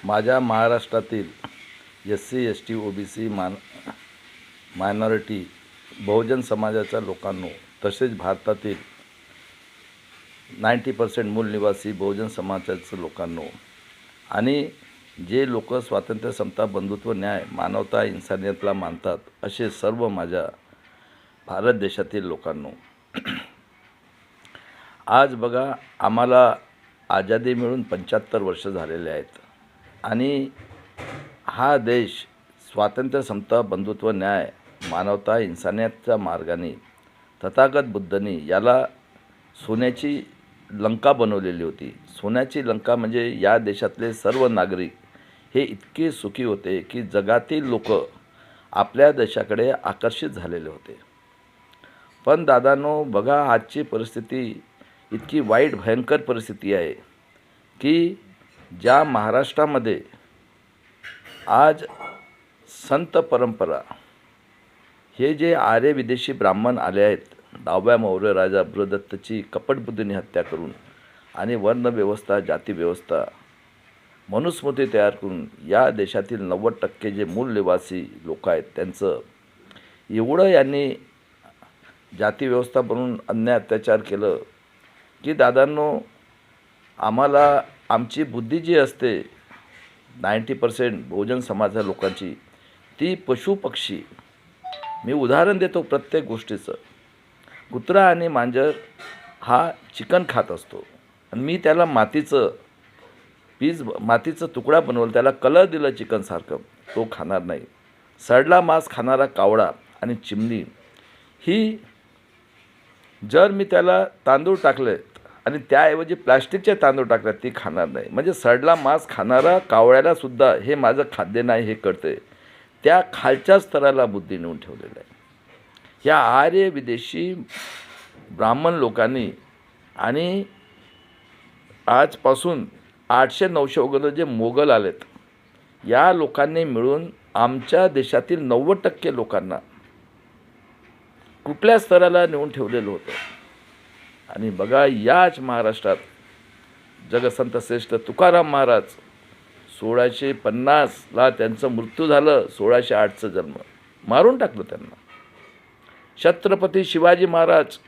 माझ्या महाराष्ट्रातील SC ST OBC minority बहुजन समाजाच्या लोकांनो, तसेच भारतातील 90% मूल निवासी बहुजन समाजाच्या लोकांनो आणि जे लोक स्वातंत्र्य, समता, बंधुत्व, न्याय, मानवता, इन्सानियतला मानतात असे सर्व माझ्या भारत देशातील लोकांनो, आज बघा, आम्हाला आझादी मिळून 75 वर्ष झालेले आहेत आणि हा देश स्वातंत्र्य, समता, बंधुत्व, न्याय, मानवता, इन्सानियतच्या मार्गाने तथागत बुद्धांनी याला सोन्याची लंका बनवलेली होती. सोन्याची लंका म्हणजे या देशातले सर्व नागरिक हे इतके सुखी होते की जगातील लोक आपल्या देशाकडे आकर्षित झालेले होते. पण दादांनो, बघा, आजची परिस्थिती इतकी वाईट, भयंकर परिस्थिती आहे की ज्या महाराष्ट्रामध्ये आज संत परंपरा, हे जे आर्य विदेशी ब्राह्मण आले आहेत, 10व्या मौर्य राजा बृहदत्तची कपटबुद्धीने हत्या करून आणि वर्णव्यवस्था, जातीव्यवस्था, मनुस्मृती तयार करून या देशातील 90% जे मूल निवासी लोक आहेत त्यांचं एवढं यांनी जातीव्यवस्था बनवून अन्याय अत्याचार केलं की दादांनो, आम्हाला आमची बुद्धी जी असते 90% बहुजन समाजा लोकांची, ती पशुपक्षी, मी उदाहरण देतो प्रत्येक गोष्टीचं. कुत्रा आणि मांजर हा चिकन खात असतो आणि मी त्याला मातीचं तुकडा बनवलं, त्याला कलर दिलं चिकनसारखं, तो खाणार नाही. सडला मांस खाणारा कावळा आणि चिमणी, ही जर मी त्याला तांदूळ टाकले आणि त्याऐवजी प्लास्टिकचे तांदूळ टाकले, ती खाणार नाही. म्हणजे सडला मांस खाणारा कावळ्यालासुद्धा हे माझं खाद्य नाही हे कळते. त्या खालच्या स्तराला बुद्धी नेऊन ठेवलेलं आहे ह्या आर्य विदेशी ब्राह्मण लोकांनी. आणि आजपासून 800-900 अगोदर जे मोगल आलेत, या लोकांनी मिळून आमच्या देशातील 90% लोकांना कुठल्या स्तराला नेऊन ठेवलेलं होतं. आणि बघा, याच महाराष्ट्रात जगसंत श्रेष्ठ तुकाराम महाराज 1650ला त्यांचं मृत्यू झालं, 1608चा जन्म, मारून टाकलं त्यांना. छत्रपती शिवाजी महाराज,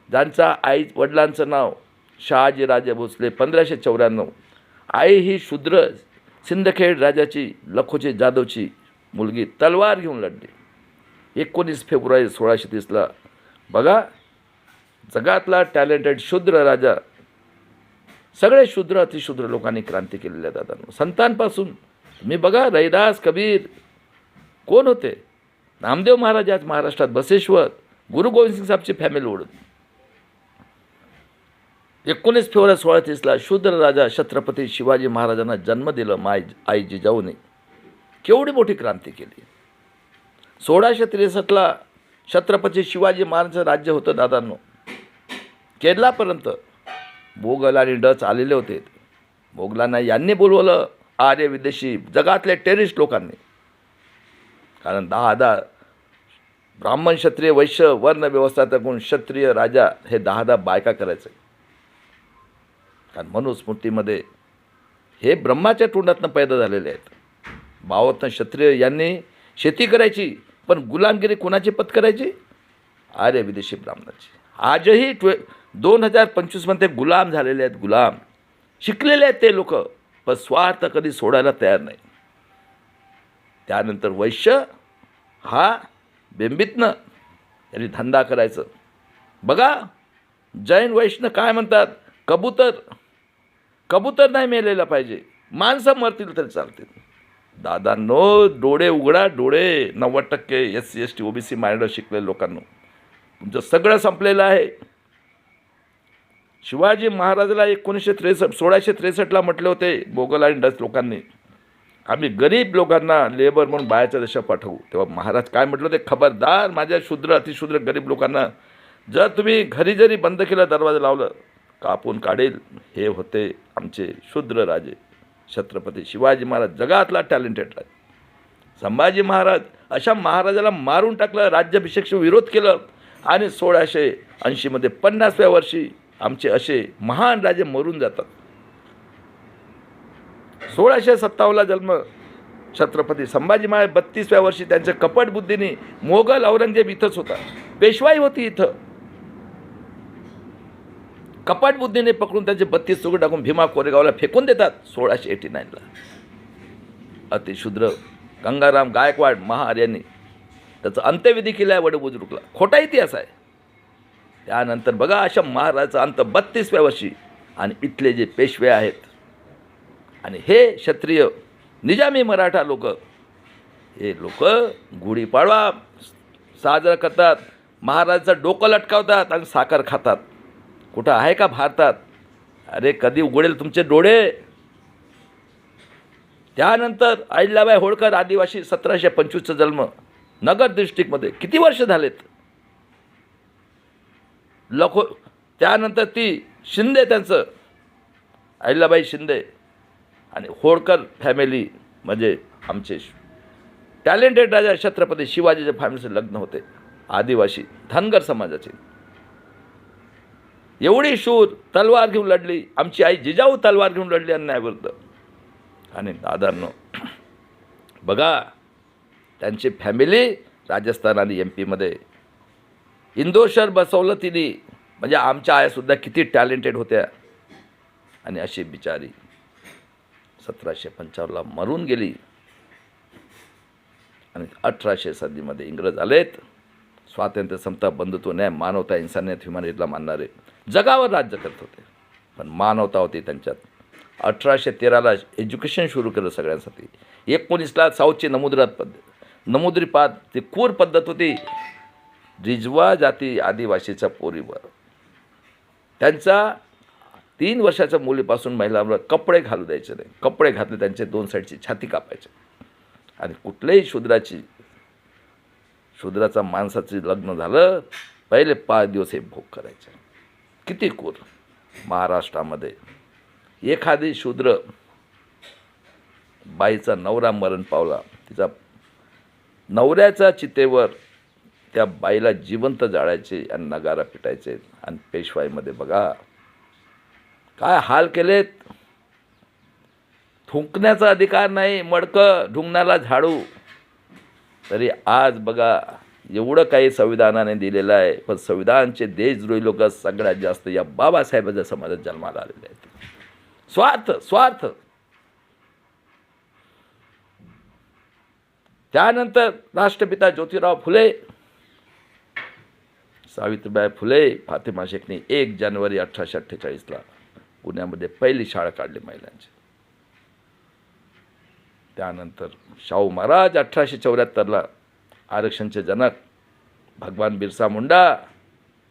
ज्यांचा आई वडिलांचं नाव शहाजीराजे भोसले, 1594, आई ही शूद्र सिंदखेड राजाची लखोजी जाधवची मुलगी तलवार घेऊन लढली. 19 फेब्रुवारी 1630ला बघा, जगातला टॅलेंटेड शूद्र राजा, सगळे शूद्र अतिशूद्र लोकांनी क्रांती केलेल्या दादांनो. संतांपासून मी बघा, रैदास, कबीर कोण होते, नामदेव महाराज आज महाराष्ट्रात, बसेश्वर, गुरु गोविंद सिंग साहेबची फॅमिली ओढून 19 फेब्रुवारी 1630ला शूद्र राजा छत्रपती शिवाजी महाराजांना जन्म दिलं आई जिजाऊने. केवढी मोठी क्रांती केली. 1663ला छत्रपती शिवाजी महाराजांचं राज्य होतं दादांनो. केरलापर्यंत मोगल आणि डच आलेले होते. मोगलांना यांनी बोलवलं, आर्य विदेशी जगातले टेरिस्ट लोकांनी. कारण 10 ब्राह्मण, क्षत्रिय, वैश्य वर्ण व्यवस्था टाकून क्षत्रिय राजा हे 10 बायका करायचे. कारण मनुस्मृतीमध्ये हे ब्रह्माच्या तोंडातनं पैदा झालेले आहेत. 52 क्षत्रिय यांनी शेती करायची, पण गुलामगिरी कोणाची पत्करायची? आर्य विदेशी ब्राह्मणाची. आजही 2025मध्ये गुलाम झालेले आहेत. गुलाम शिकलेले आहेत ते लोक, पण स्वार्थ कधी सोडायला तयार नाही. त्यानंतर वैश्य हा बेंबीतनं यांनी धंदा करायचं. बघा, जैन वैष्णव काय म्हणतात, कबूतर नाही मेलेला पाहिजे, माणसं मरतील तरी चालतील. दादांनो, डोळे उघडा, डोळे. 90% SC ST OBC मायनॉरिटी शिकलेल्या लोकांनो, तुमचं सगळं संपलेलं आहे. शिवाजी महाराजाला 1663ला म्हटले होते मोगल आणि डच लोकांनी, आम्ही गरीब लोकांना लेबर म्हणून बाहेरच्या देशात पाठवू. तेव्हा महाराज काय म्हटलं होते, खबरदार, माझ्या शूद्र अतिशूद्र गरीब लोकांना जर तुम्ही घरी जरी बंद केलं, दरवाजा लावलं, कापून काढेल. हे होते आमचे शूद्र राजे छत्रपती शिवाजी महाराज, जगातला टॅलेंटेड राजा. संभाजी महाराज, अशा महाराजाला मारून टाकलं, राज्याभिषेकचा विरोध केलं आणि 1680मध्ये 50व्या वर्षी आमचे असे महान राजे मरून जातात. 1657ला जन्म छत्रपती संभाजी महाराज 32व्या वर्षी त्यांच्या कपट बुद्धीने मोगल औरंगजेब इथंच होता, पेशवाई होती इथं. कपट बुद्धीने पकडून त्यांचे 32 तुकडे टाकून भीमा कोरेगावला फेकून देतात 1689ला. अतिशूद्र गंगाराम गायकवाड महाआर्यांनी त्याचा अंत्यविधी केला आहे वडबुजुर्गला. खोटा इतिहास आहे. त्यानंतर बघा अशा महाराजाचा अंत 32व्या वर्षी. आणि इथले जे पेशवे आहेत आणि हे क्षत्रिय निजामी मराठा लोक, हे लोक गुढीपाडवा साजरा करतात, महाराजाचं डोकं लटकावतात आणि साखर खातात. कुठं आहे का भारतात? अरे कधी उघडेल तुमचे डोळे? त्यानंतर अहिल्याबाई होळकर आदिवासी 1725चा जन्म नगर डिस्ट्रिक्टमध्ये. किती वर्ष झालेत? त्यानंतर ती शिंदे, त्यांचं अहिल्याबाई शिंदे आणि होळकर फॅमिली म्हणजे आमचे टॅलेंटेड राजा छत्रपती शिवाजीच्या फॅमिलीचे लग्न होते, आदिवासी धनगर समाजाचे. एवढी शूर तलवार घेऊन लढली आमची आई जिजाऊ, तलवार घेऊन लढली अन्यायाविरुद्ध. आणि दादांनो बघा त्यांची फॅमिली राजस्थान आणि MP मध्ये इंदोर शहर बसवलं तिने. म्हणजे आमच्या आयासुद्धा किती टॅलेंटेड होत्या. आणि अशी बिचारी 1755ला मरून गेली. आणि 1807मध्ये इंग्रज आलेत. स्वातंत्र्य, समता, बंधुत्व, न्याय, मानवता, इन्सानियत, ह्युमॅनिटीला मानणारे जगावर राज्य करत होते. पण मानवता होती त्यांच्यात. 1813ला एज्युकेशन सुरू केलं सगळ्यांसाठी. 19ला साऊथची नमुद्रीपाद ती क्रूर पद्धत होती रिजवा जाती आदिवासीच्या पोरीवर. त्यांचा 3 वर्षाच्या मुलीपासून महिलांवर कपडे घालू द्यायचे नाही. कपडे घातले त्यांचे 2 साईडची छाती कापायचे. आणि कुठल्याही शूद्राचा माणसाचं लग्न झालं पहिले 5 दिवस हे भोग करायचे. किती क्रूर. महाराष्ट्रामध्ये एखादी शूद्र बाईचा नवरा मरण पावला, तिचा नवऱ्याच्या चितेवर त्या बाईला जिवंत जाळायचे आणि नगारा पिटायचे. आणि पेशवाईमध्ये बघा काय हाल केलेत. थुंकण्याचा अधिकार नाही, मडकं ढुंगणाला झाडू. तरी आज बघा एवढं काही संविधानाने दिलेलं आहे, पण संविधानचे देशद्रोही लोक सगळ्यात जास्त या बाबासाहेबांच्या समाजात जन्माला आलेले आहेत. स्वार्थ. त्यानंतर राष्ट्रपिता ज्योतिराव फुले, सावित्रीबाई फुले, फातिमा शेखनी 1 जानेवारी 1848ला पुण्यामध्ये पहिली शाळा काढली महिलांची. त्यानंतर शाहू महाराज 1874ला आरक्षणचे जनक. भगवान बिरसा मुंडा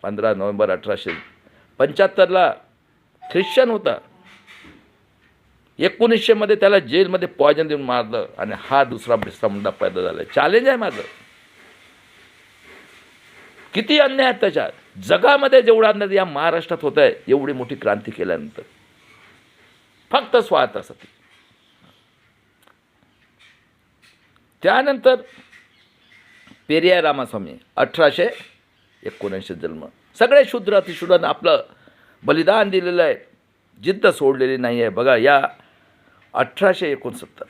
15 नोव्हेंबर 1875ला ख्रिश्चन होता. 1900 त्याला जेलमध्ये पॉयझन देऊन मारलं. आणि हा दुसरा बिरसा मुंडा पैदा झाला. चॅलेंज आहे माझं. किती अन्याय अत्याचार जगामध्ये जेवढा अन्याय या महाराष्ट्रात होत आहे, एवढी मोठी क्रांती केल्यानंतर फक्त स्वार्थासाठी. त्यानंतर पेरियार रामास्वामी 1879 जन्म. सगळे शूद्र अतिशूद्रांना आपलं बलिदान दिलेलं आहे, जिद्द सोडलेली नाही आहे. बघा या 1869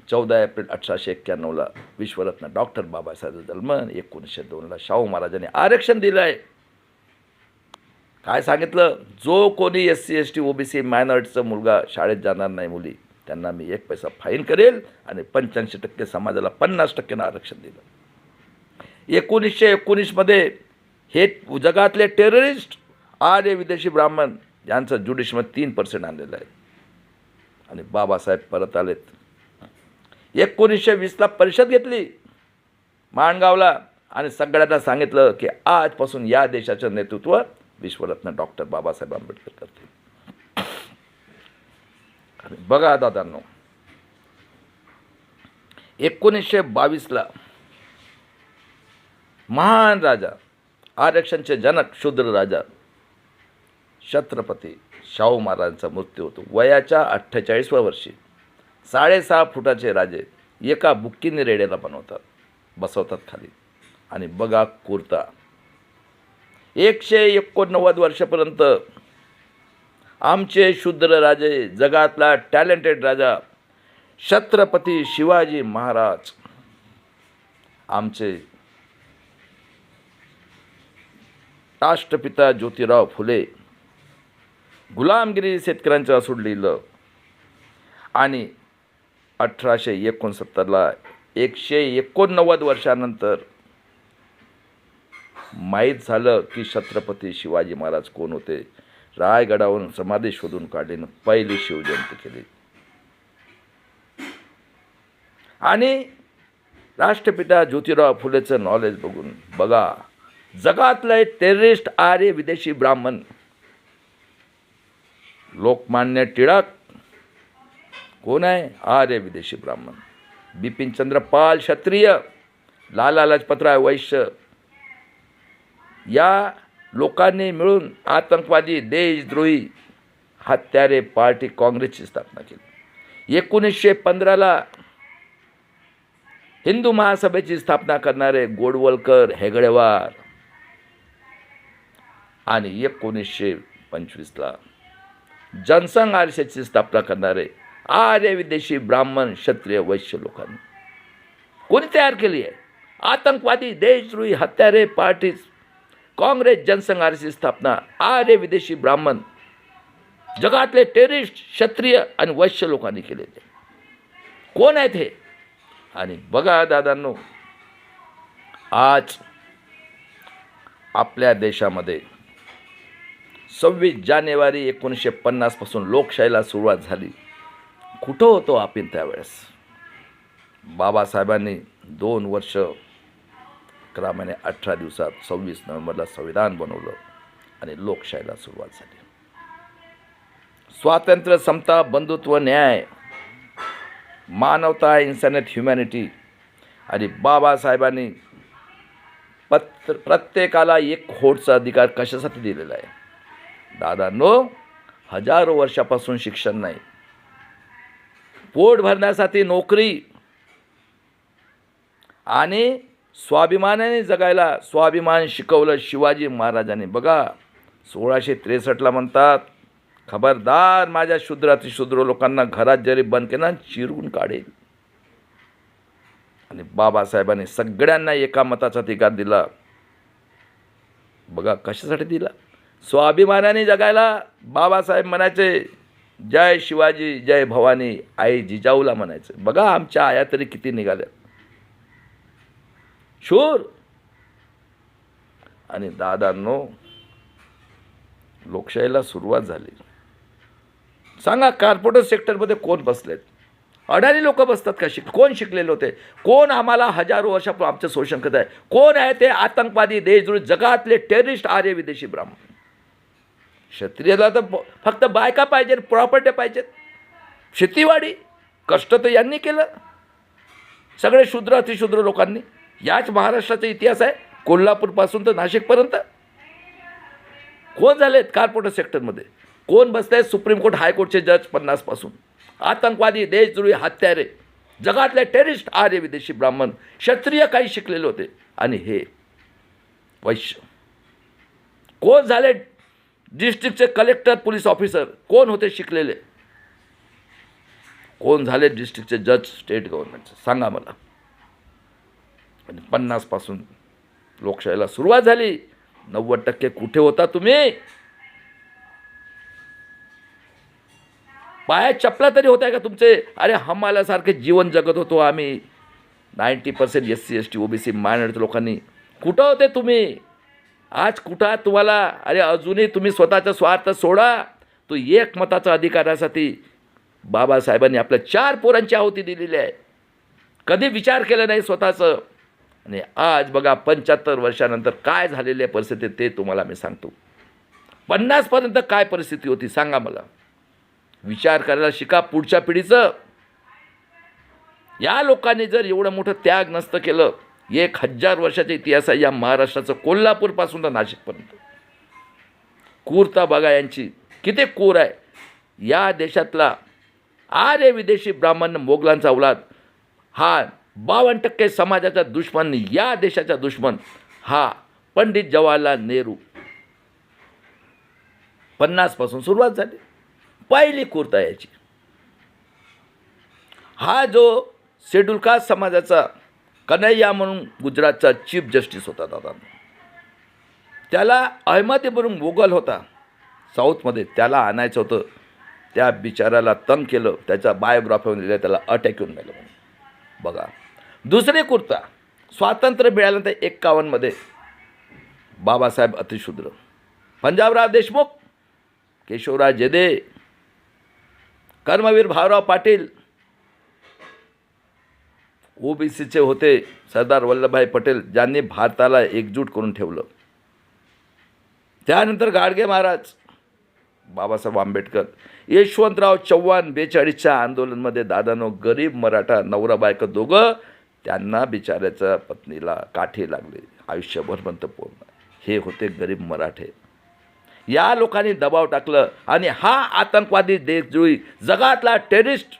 14 एप्रिल 1891ला विश्वरत्न डॉक्टर बाबासाहेबांचा जन्म. 1902ला शाहू महाराजांनी आरक्षण दिलं आहे. काय सांगितलं? जो कोणी SC ST OBC मायनॉरिटीचा मुलगा शाळेत जाणार नाही मुली, त्यांना मी 1 पैसा फाईन करेल. आणि 85% समाजाला 50% आरक्षण दिलं. 1919मध्ये हे जगातले टेररिस्ट आर्य विदेशी ब्राह्मण यांचं ज्युडिशमध्ये 3% आणलेलं आहे. आणि बाबासाहेब परत आलेत. 1920ला परिषद घेतली माणगावला आणि सगळ्यांना सांगितलं की आजपासून या देशाचं नेतृत्व विश्वरत्न डॉक्टर बाबासाहेब आंबेडकर करतील. आणि बघा दादांनो 1922ला महान राजा, आरक्षणचे जनक, शूद्र राजा छत्रपती शाहू महाराजांचा मृत्यू होतो वयाच्या 48व्या वर्षी. 6.5 फुटाचे राजे एका बुक्कीने रेड्याला बसवतात खाली. आणि बघा कुर्ता 189 वर्षापर्यंत आमचे शूद्र राजे, जगातला टॅलेंटेड राजा छत्रपती शिवाजी महाराज आमचे राष्ट्रपिता ज्योतिराव फुले गुलामगिरी शेतकऱ्यांचं असूड लिहिलं आणि 1869ला 189 वर्षानंतर माहीत झालं की छत्रपती शिवाजी महाराज कोण होते. रायगडावरून समाधी शोधून काढली, पहिली शिवजयंती केली आणि राष्ट्रपिता ज्योतिराव फुलेचं नॉलेज बघा, जगातले टेररिस्ट आर्य विदेशी ब्राह्मण लोकमान्य टिळक कोण आहे? आर्य विदेशी ब्राह्मण. बिपिनचंद्र पाल क्षत्रिय, लाला लजपतराय वैश्य, या लोकांनी मिळून आतंकवादी देशद्रोही हत्यारे पार्टी काँग्रेसची स्थापना केली. 1915ला हिंदू महासभेची स्थापना करणारे गोडवलकर, हेगडेवार आणि 1925ला जनसंघ आरक्षेची स्थापना करणारे आर्य विदेशी ब्राह्मण क्षत्रिय वैश्य लोकांनी कोणी तयार केली आहे? आतंकवादी देशद्रोही हत्यारे पार्टीज काँग्रेस, जनसंघ आरक्षेची स्थापना आर्य विदेशी ब्राह्मण जगातले टेररिस्ट क्षत्रिय आणि वैश्य लोकांनी केलेले. कोण आहेत हे? आणि बघा दादांनो, आज आपल्या देशामध्ये 26 जानेवारी 1950 पासून लोकशाहीला सुरुवात झाली. कुठं होतो आपण त्यावेळेस? बाबासाहेबांनी 2 वर्ष 11 महिने 18 दिवसात 26 नोव्हेंबरला संविधान बनवलं आणि लोकशाहीला सुरुवात झाली. स्वातंत्र्य, समता, बंधुत्व, न्याय, मानवता, इन्सानियत, ह्युमॅनिटी आणि बाबासाहेबांनी प्रत्येकाला एक होडचा अधिकार कशासाठी दिलेला आहे? दादांनो, हजारो वर्षापासून शिक्षण नाही, पोट भरण्यासाठी नोकरी आणि स्वाभिमानाने जगायला स्वाभिमान शिकवलं शिवाजी महाराजांनी. बघा 1663ला म्हणतात, खबरदार माझ्या शूद्र अतिशूद्र लोकांना घरात जरी बंद केला चिरून काढेल. आणि बाबासाहेबांनी सगळ्यांना एका मताचा अधिकार दिला. बघा कशासाठी दिला? स्वाभिमानाने जगायला. बाबासाहेब म्हणायचे जय शिवाजी जय भवानी, आई जिजाऊला म्हणायचे. बघा आमच्या आया तरी किती निघाल्या शूर. आणि दादांनो, लोकशाहीला सुरुवात झाली. सांगा कॉर्पोरेट सेक्टरमध्ये कोण बसलेत? अडाणी लोक बसतात का? कोण शिकलेले होते? कोण आम्हाला हजारो वर्षापूर्वी आमचं शोषण करत आहे? कोण आहे ते? आतंकवादी देशद्रोही जगातले टेररिस्ट आर्य विदेशी ब्राह्मण. क्षत्रियाला तर फक्त बायका पाहिजे, प्रॉपर्टी पाहिजेत, शेतीवाडी, कष्ट तर यांनी केलं सगळे शूद्र अतिशूद्र लोकांनी. याच महाराष्ट्राचा इतिहास आहे, कोल्हापूरपासून तर नाशिकपर्यंत. कोण झालेत कॉर्पोरेट सेक्टरमध्ये? कोण बसले आहेत सुप्रीम कोर्ट हायकोर्टचे जज 50 पासून? आतंकवादी देशद्रोही हत्यारे जगातले टेररिस्ट आर्य विदेशी ब्राह्मण. क्षत्रिय काही शिकलेले होते आणि हे वैश्य. कोण झाले डिस्ट्रिक्टचे कलेक्टर, पोलीस ऑफिसर? कोण होते शिकलेले? कोण झाले डिस्ट्रिक्टचे जज स्टेट गव्हर्नमेंटचे? सांगा मला. आणि 50 पासून लोकशाहीला सुरुवात झाली. 90% कुठे होता तुम्ही? पायात चपला तरी होत आहे का तुमचे? अरे हमाल्यासारखे जीवन जगत होतो आम्ही. 90% SC ST OBC मायनॉरिटी लोकांनी. कुठं होते तुम्ही? आज कुठं तुम्हाला? अरे अजूनही तुम्ही स्वतःचा स्वार्थ सोडा. तो एक मताचा अधिकारासाठी बाबासाहेबांनी आपल्या 4 पोरांची आहुती दिलेली आहे. कधी विचार केला नाही स्वतःचं. आणि आज बघा 75 वर्षानंतर काय झालेली परिस्थिती ते तुम्हाला मी सांगतो. 50पर्यंत काय परिस्थिती होती सांगा मला. विचार करायला शिका पुढच्या पिढीचं. या लोकांनी जर एवढं मोठं त्याग नसतं केलं. 1000 वर्षाचा इतिहास आहे या महाराष्ट्राचं, कोल्हापूरपासून तर नाशिकपर्यंत. क्रूरता बघा यांची किती क्रूर आहे. या देशातला आर्य विदेशी ब्राह्मण मोगलांचा औलाद हा 52% समाजाचा दुश्मन, या देशाचा दुश्मन हा पंडित जवाहरलाल नेहरू. 50 पासून सुरुवात झाली. पहिली क्रूरता याची. हा जो शेड्यूल कास्ट समाजाचा कन्हैया म्हणून गुजरातचा चीफ जस्टिस होता दादा, त्याला अहमदी म्हणून मोगल होता साऊथमध्ये, त्याला आणायचं होतं. त्या बिचाराला तंग केलं, त्याच्या बायोग्राफीमध्ये लिहिलं त्याला अटॅक येऊन गेलं म्हणून. बघा, दुसरी कुर्ता स्वातंत्र्य मिळाल्यानंतर 51मध्ये बाबासाहेब अतिशूद्र, पंजाबराव देशमुख, केशवराव जेदे, कर्मवीर भाऊराव पाटील, ओबीसीचे होते सरदार वल्लभभाई पटेल, ज्यांनी भारताला एकजूट करून ठेवलं. त्यानंतर गाडगे महाराज, बाबासाहेब आंबेडकर, यशवंतराव चव्हाण 42च्या आंदोलनमध्ये दादानो गरीब मराठा नवरा बायका दोघं, त्यांना बिचाऱ्याच्या पत्नीला काठी लागली आयुष्यभर पर्यंत पूर्ण. हे होते गरीब मराठे. या लोकांनी दबाव टाकलं आणि हा आतंकवादी देशद्रोही जगातला टेररिस्ट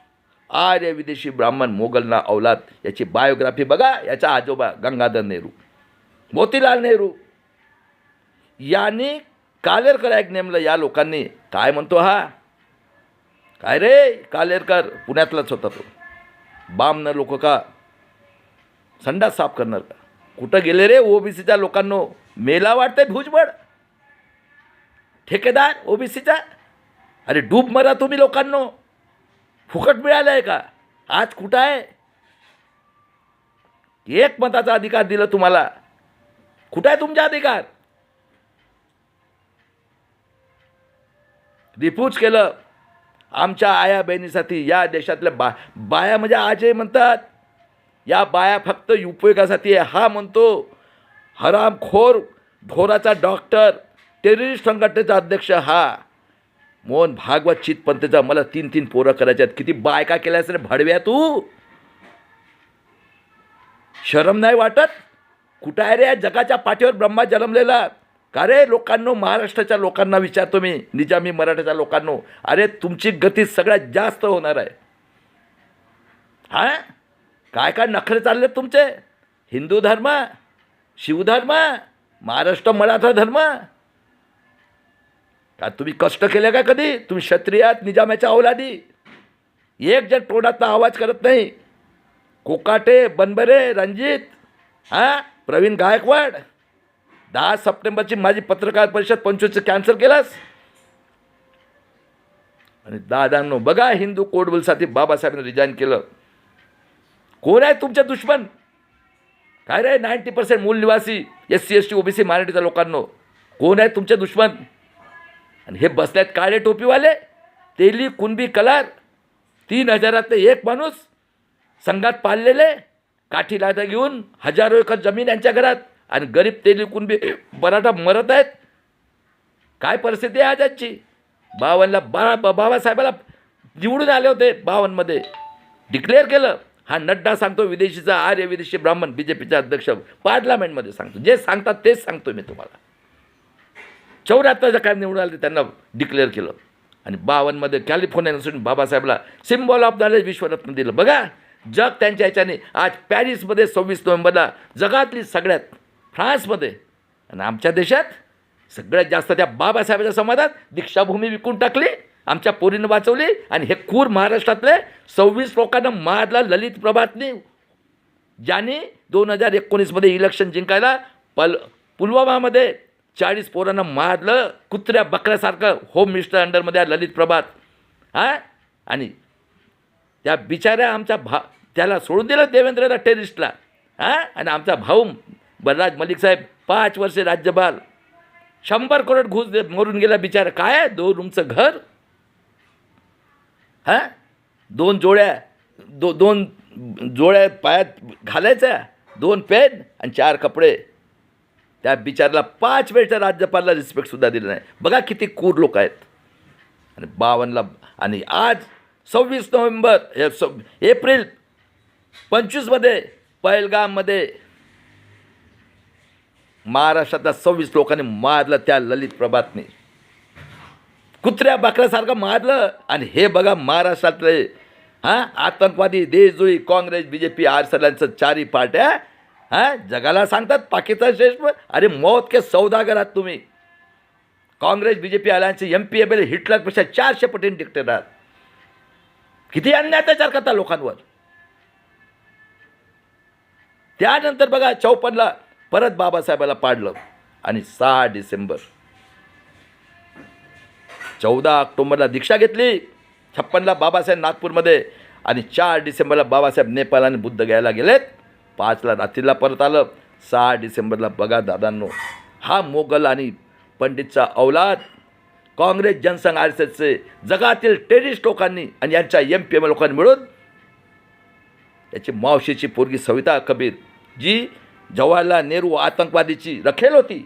आर्य विदेशी ब्राह्मण मोगलना औलाद, याची बायोग्राफी बघा. याचा आजोबा गंगाधर नेहरू, मोतीलाल नेहरू यांनी कालेरकर ॲक्ट नेमलं. या लोकांनी काय म्हणतो हा, काय रे कालेरकर, पुण्यातलाच होता तो. बामनं लोक का संडास साफ करणार का? कुठं गेले रे ओबीसीच्या लोकांनो? मेला वाटतंय भुजबळ ठेकेदार ओबीसीचा. अरे डूब मरा तुम्ही लोकांनो, फुकट मिळालं आहे का? आज कुठं आहे? एक मताचा अधिकार दिलं तुम्हाला, कुठं आहे तुमचा अधिकार? रिफ्यूज केलं आमच्या आया बहिणीसाठी. या देशातल्या बाया म्हणजे आजही म्हणतात, या बाया फक्त उपयोगासाठी आहे. हा म्हणतो हरामखोर, ढोराचा डॉक्टर, टेररिस्ट संघटनेचा अध्यक्ष हा मोहन भागवत चितपंथीचा. मला 3 पोरं करायचे आहेत. किती बायका केल्यास रे भडव्या तू? शरम नाही वाटत? कुठं आहे रे या जगाच्या पाठीवर ब्रह्मा जन्मलेला? का रे लोकांनो, महाराष्ट्राच्या लोकांना विचारतो मी, निजामी मराठ्याच्या लोकांनो, अरे तुमची गती सगळ्यात जास्त होणार आहे. हां, काय काय नखरे चालले तुमचे? हिंदू धर्म, शिवधर्म, महाराष्ट्र मराठा धर्म. का तुम्ही कष्ट केले का कधी? तुम्ही क्षत्रियात, निजामाच्या औलादी. एक जण तोंडातला आवाज करत नाही. कोकाटे, बनबरे, रणजित, हां, प्रवीण गायकवाड. 10 सप्टेंबरची माझी पत्रकार परिषद 25 कॅन्सल केलास. आणि दादांनो बघा, हिंदू कोडबलसाठी बाबासाहेबांनी रिजाईन केलं. कोण आहे तुमचे दुश्मन? काय रे 90% मूल निवासी SC ST OBC मराठीच्या लोकांनो, कोण आहे तुमचे दुश्मन? आणि हे बसल्यात काळे टोपीवाले, तेली कुणबी कलार, 3000 एक माणूस संघात पाळलेले, काठी लाटा घेऊन हजारो एकर जमीन यांच्या घरात, आणि गरीब तेली कुणबी मराठा मरत आहेत. काय परिस्थिती आहे आजची? 52ला बाबासाहेबाला निवडून आले होते, 52मध्ये डिक्लेअर केलं. हा नड्डा सांगतो विदेशीचा आर्य विदेशी ब्राह्मण, BJPचा अध्यक्ष पार्लमेंटमध्ये सांगतो. जे सांगतात तेच सांगतो मी तुम्हाला. 74चा काय निवडून आले त्यांना डिक्लेअर केलं. आणि 52मध्ये कॅलिफोर्निया युनिव्हर्सिटी बाबासाहेबला सिम्बॉल ऑफ नॉलेज विश्वरत्न दिलं. बघा, जग त्यांच्या ह्याच्याने आज पॅरिसमध्ये 26 नोव्हेंबरला जगातली सगळ्यात, फ्रान्समध्ये, आणि आमच्या देशात सगळ्यात जास्त त्या बाबासाहेबांच्या समाजात दीक्षाभूमी विकून टाकली, आमच्या पोरीनं वाचवली. आणि हे खूर महाराष्ट्रातले 26 लोकांना मारला ललित प्रभातनी, ज्याने 2019मध्ये इलेक्शन जिंकायला पुलवामामध्ये 40 पोरांना मारलं कुत्र्या बकऱ्यासारखं. होम मिनिस्टर अंडरमध्ये ललित प्रभात. हां, आणि त्या बिचाऱ्या आमच्या त्याला सोडून दिलं देवेंद्रला, टेररिस्टला. हां, आणि आमचा भाऊ बलराज मलिक साहेब 5 वर्षे राज्यपाल, 100 करोड घुस मरून गेला बिचारा. काय 2 रूमचं घर, हां, 2 जोड्या पायात घालायच्या, 2 पेन आणि 4 कपडे. त्या बिचाराला 5 वेळच्या राज्यपालला रिस्पेक्टसुद्धा दिलं नाही. बघा किती क्रूर लोक आहेत. आणि 52ला, आणि आज 26 नोव्हेंबर एप्रिल 25मध्ये पहलगाममध्ये महाराष्ट्रातल्या 26 लोकांनी मारलं त्या ललित प्रभातने, कुत्र्या बाकऱ्यासारखं मारलं. आणि हे बघा महाराष्ट्रातले हां आतंकवादी देशद्रोही काँग्रेस BJP आरसलांचं 4ही पार्ट्या हां जगाला सांगतात पाकिस्तान शेष. अरे मौत के सौदागर आहात तुम्ही. काँग्रेस BJP अलायन्सचे MPML हिटलरपेक्षा 400 पटीने डिक्टेटर आहात. किती अन्याय अत्याचार करता लोकांवर. त्यानंतर बघा 54ला परत बाबासाहेबाला पाडलं आणि 6 डिसेंबर 14 ऑक्टोबरला दीक्षा घेतली, 56ला बाबासाहेब नागपूरमध्ये आणि 4 डिसेंबरला बाबासाहेब नेपाळ आणि बुद्धगयाला गेलेत, 5ला रात्रीला परत आलं, 6 डिसेंबरला बघा दादांनो, हा मोगल आणि पंडितचा औलाद काँग्रेस जनसंघ RSSचे जगातील टेररिस्ट लोकांनी आणि यांच्या MPM लोकांनी मिळून याची मावशीची पोरगी सविता कबीर जी जवाहरलाल नेहरू आतंकवादीची रखेल होती,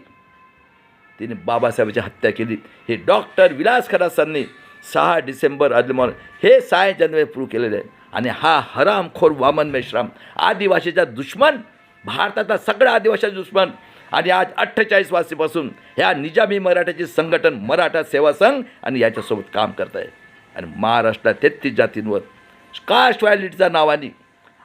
तिने बाबासाहेबांची हत्या केली. हे डॉक्टर विलास खरासांनी 6 डिसेंबर अदलमॉर्निंग हे 6 जानेवारी प्रूव्ह केलेलं आहे. आणि हा हरामखोर वामन मेश्राम आदिवासीचा दुश्मन, भारताचा सगळा आदिवासीचा दुश्मन, आणि आज 48 वर्षापासून ह्या निजामी मराठ्याचे संघटन मराठा सेवा संघ आणि याच्यासोबत काम करत आहे. आणि महाराष्ट्रात 33 जातींवर कास्ट व्हॅलिटीच्या नावाने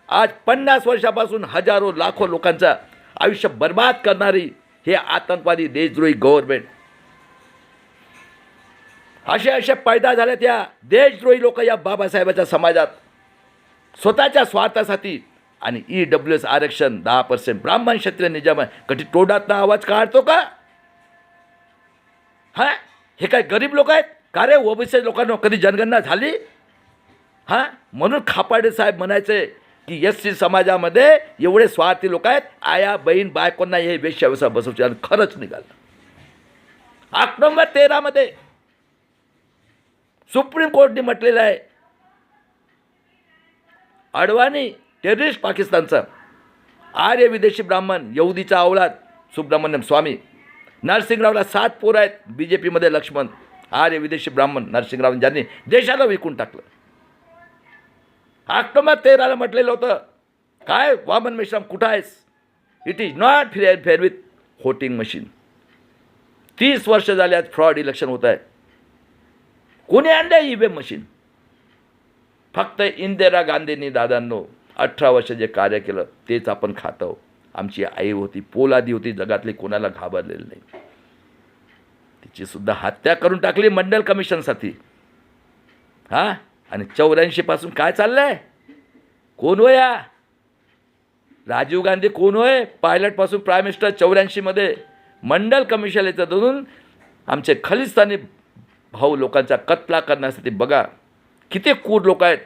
आज 50 वर्षापासून हजारो लाखो लोकांचं आयुष्य बर्बाद करणारी हे आतंकवादी देशद्रोही गव्हर्नमेंट, असे पैदा झाले त्या देशद्रोही लोक या बाबासाहेबाच्या समाजात स्वतःच्या स्वार्थासाठी. आणि EWS आरक्षण 10% ब्राह्मण क्षत्रिय निजाम कधी तोंडातनं आवाज काढतो का? हां, हे काय गरीब लोक आहेत का रे? ओबीसी लोकांना कधी जनगणना झाली? हां, म्हणून खापाडे साहेब म्हणायचे की SC समाजामध्ये एवढे स्वार्थी लोक आहेत, आया बहीण बायकोंना हे वेश्याव्यवसाय बसवचे. आणि खरंच निघालं. ऑक्टोबर 13 सुप्रीम कोर्टने म्हटलेलं आहे, अडवाणी टेररिस्ट पाकिस्तानचा आर्य विदेशी ब्राह्मण यहुदीचा अवलाद सुब्रमण्यम स्वामी, नरसिंगरावला 7 पोरं आहेत, BJPमध्ये लक्ष्मण, आर्य विदेशी ब्राह्मण नरसिंगराव ज्यांनी देशाला विकून टाकलं. ऑक्टोबर 13 म्हटलेलं होतं काय, वामन मेश्राम कुठं आहेस? It is not fair with voting machine. 30 वर्ष झाले आज फ्रॉड इलेक्शन होत आहे. कोणी आणलं EVM मशीन? फक्त इंदिरा गांधींनी दादांनो 18 वर्ष जे कार्य केलं तेच आपण खात आहोत. आमची आई होती, पोलादी होती, जगातली कोणाला घाबरलेलं नाही, तिची सुद्धा हत्या करून टाकली मंडल कमिशनसाठी. हां, आणि 84 पासून काय चाललंय? कोण होय या राजीव गांधी? कोण होय? पायलटपासून प्राईम मिनिस्टर 84 मंडल कमिशन याचं धरून आमचे खलिस्तानी भाऊ लोकांचा कत्ला करण्यासाठी बघा किती क्रूर लोक आहेत.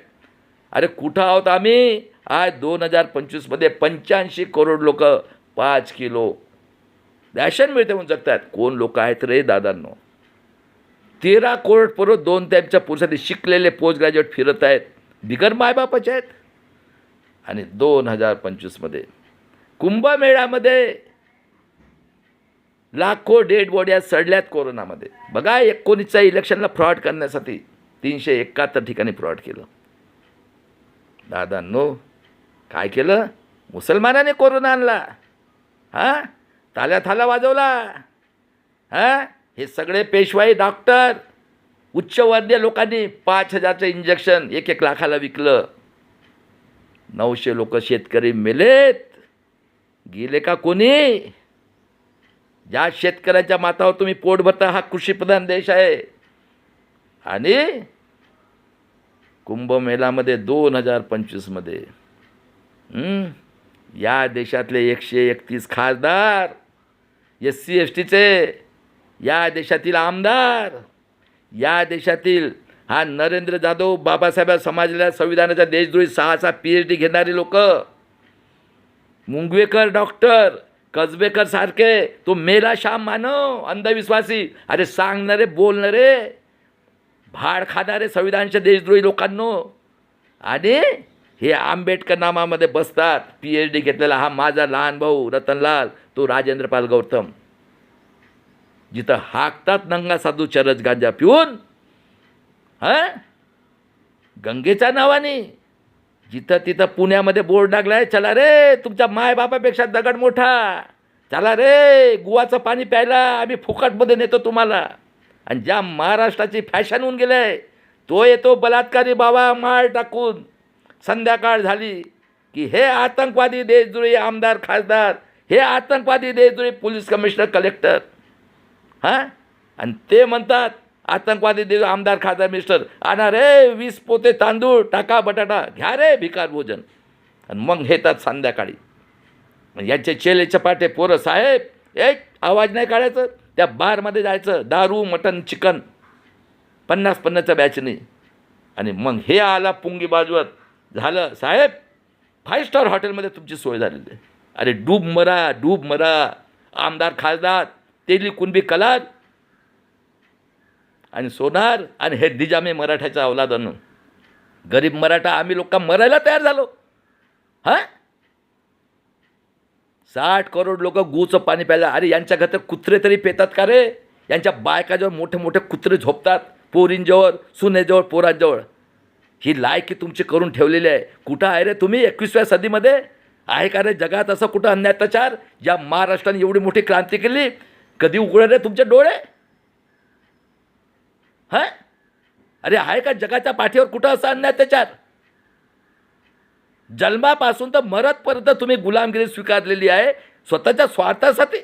अरे कुठं आहोत आम्ही? आज 2025 85 करोड लोक 5 किलो रॅशन मिळते म्हणून जगतात. कोण लोक आहेत रे दादांनो? 13 करोड पोरं 2 त्यांच्या पुरुषांनी शिकलेले पोस्ट ग्रॅज्युएट फिरत आहेत, बिगर मायबापाचे आहेत. आणि 2025 कुंभमेळ्यामध्ये लाखो डेड बॉड्या सडल्यात कोरोनामध्ये. बघा 19च्या इलेक्शनला फ्रॉड करण्यासाठी 371 ठिकाणी फ्रॉड केलं. दादांनो काय केलं? मुसलमानाने कोरोना आणला. हां, ताल्या थाला वाजवला. हां, हे सगळे पेशवाई डॉक्टर उच्चवर्णीय लोकांनी 5,000चं इंजेक्शन 1-1 लाखाला विकलं. 900 लोक शेतकरी मेलेत. गेले का कोणी? ज्या शेतकऱ्यांच्या माथावर तुम्ही पोट भरता हा कृषीप्रधान देश आहे. आणि कुंभमेळ्यामध्ये 2025 या देशातले 131 खासदार SC STचे, या देशातील आमदार, या देशातील हा नरेंद्र जाधव बाबासाहेब समाजाला संविधानाचा देशद्रोही 6 PhD घेणारे लोक, मुंगवेकर डॉक्टर, कसबेकर सारखे, तो मेला शाम मानव अंधविश्वासी, अरे सांगणारे बोलणारे भाड खाणारे संविधानाचे देशद्रोही लोकांनो. आणि हे आंबेडकर नामामध्ये बसतात. PhD घेतलेला हा माझा लहान भाऊ रतनलाल, तो राजेंद्रपाल गौतम, जिथं हाकतात नंगा साधू चरस गांजा पिऊन, हां, गंगेच्या नावाने. जिथं तिथं पुण्यामध्ये बोर्ड लागलाय, चला रे तुमच्या मायबापापेक्षा दगड मोठा, चला रे गुवाचं पाणी प्यायला, आम्ही फुकटमध्ये नेतो तुम्हाला. आणि ज्या महाराष्ट्राची फॅशन होऊन गेलं आहे, तो येतो बलात्कारी बाबा माळ टाकून. संध्याकाळ झाली की हे आतंकवादी देशद्रोही आमदार खासदार, हे आतंकवादी देशद्रोही पोलीस कमिशनर कलेक्टर, हां, आणि ते म्हणतात आतंकवादी देश आमदार खासदार मिनिस्टर, आणा रे 20 पोते तांदूळ, टाका बटाटा, घ्या रे भिकार भोजन. आणि मग येतात संध्याकाळी यांचे चेले चपाटे पोरं, साहेब एक आवाज नाही काढायचं, त्या बारमध्ये जायचं, दारू मटन चिकन 50-50च्या बॅचनी. आणि मग हे आला पुंगी बाजवत, झालं साहेब 5 स्टार हॉटेलमध्ये तुमची सोय झालेली आहे. अरे डूब मरा, डूब मरा. आमदार खासदार तेली कुणबी कलाद आणि सोनार आणि हे दिजामे मराठ्याचा अवलाद आणून गरीब मराठा आम्ही लोक मरायला तयार झालो. हां 60 करोड लोक गूचं पाणी प्यायला. अरे यांच्या घरात कुत्रे तरी पेतात का रे? यांच्या बायकाजवळ मोठे मोठे कुत्रे झोपतात, पोरींजवळ, सुनेजवळ, पोरांजवळ. ही लायकी तुमची करून ठेवलेली आहे. कुठं आहे रे तुम्ही 21व्या सदीमध्ये? आहे का रे जगात असं कुठं अन्याय अत्याचार? या महाराष्ट्राने एवढी मोठी क्रांती केली, कधी उघडले रे तुमचे डोळे? हां अरे आहे का जगाच्या पाठीवर कुठं असा अन्याय अत्याचार? जन्मापासून तर मरतपर्यंत तुम्ही गुलामगिरी स्वीकारलेली आहे स्वतःच्या स्वार्थासाठी.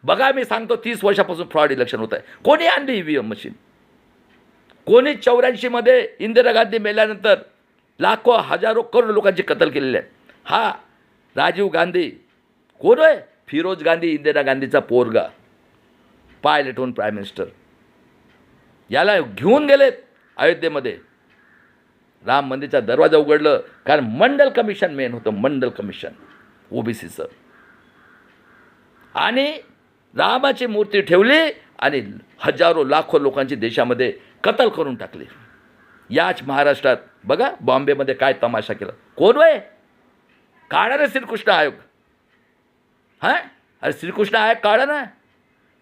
बघा मी सांगतो 30 वर्षापासून फ्रॉड इलेक्शन होत आहे. कोणी आणली EVM मशीन? कोणी 84मध्ये इंदिरा गांधी मेल्यानंतर लाखो हजारो करोड लोकांची कत्ल केलेली आहे. हा राजीव गांधी कोण आहे? फिरोज गांधी इंदिरा गांधीचा पोरगा, पायलट होऊन प्राईम मिनिस्टर. याला घेऊन गेलेत अयोध्येमध्ये. राम मंदिरचा दरवाजा उघडलं कारण मंडल कमिशन मेन होतं, मंडल कमिशन OBCचं. आणि रामाची मूर्ती ठेवली आणि हजारो लाखो लोकांची देशामध्ये कत्ल करून टाकली. याच महाराष्ट्रात बघा बॉम्बेमध्ये काय तमाशा केला. कोण वय काढा रे श्रीकृष्ण आयोग? हां अरे श्रीकृष्ण आयोग काढा ना.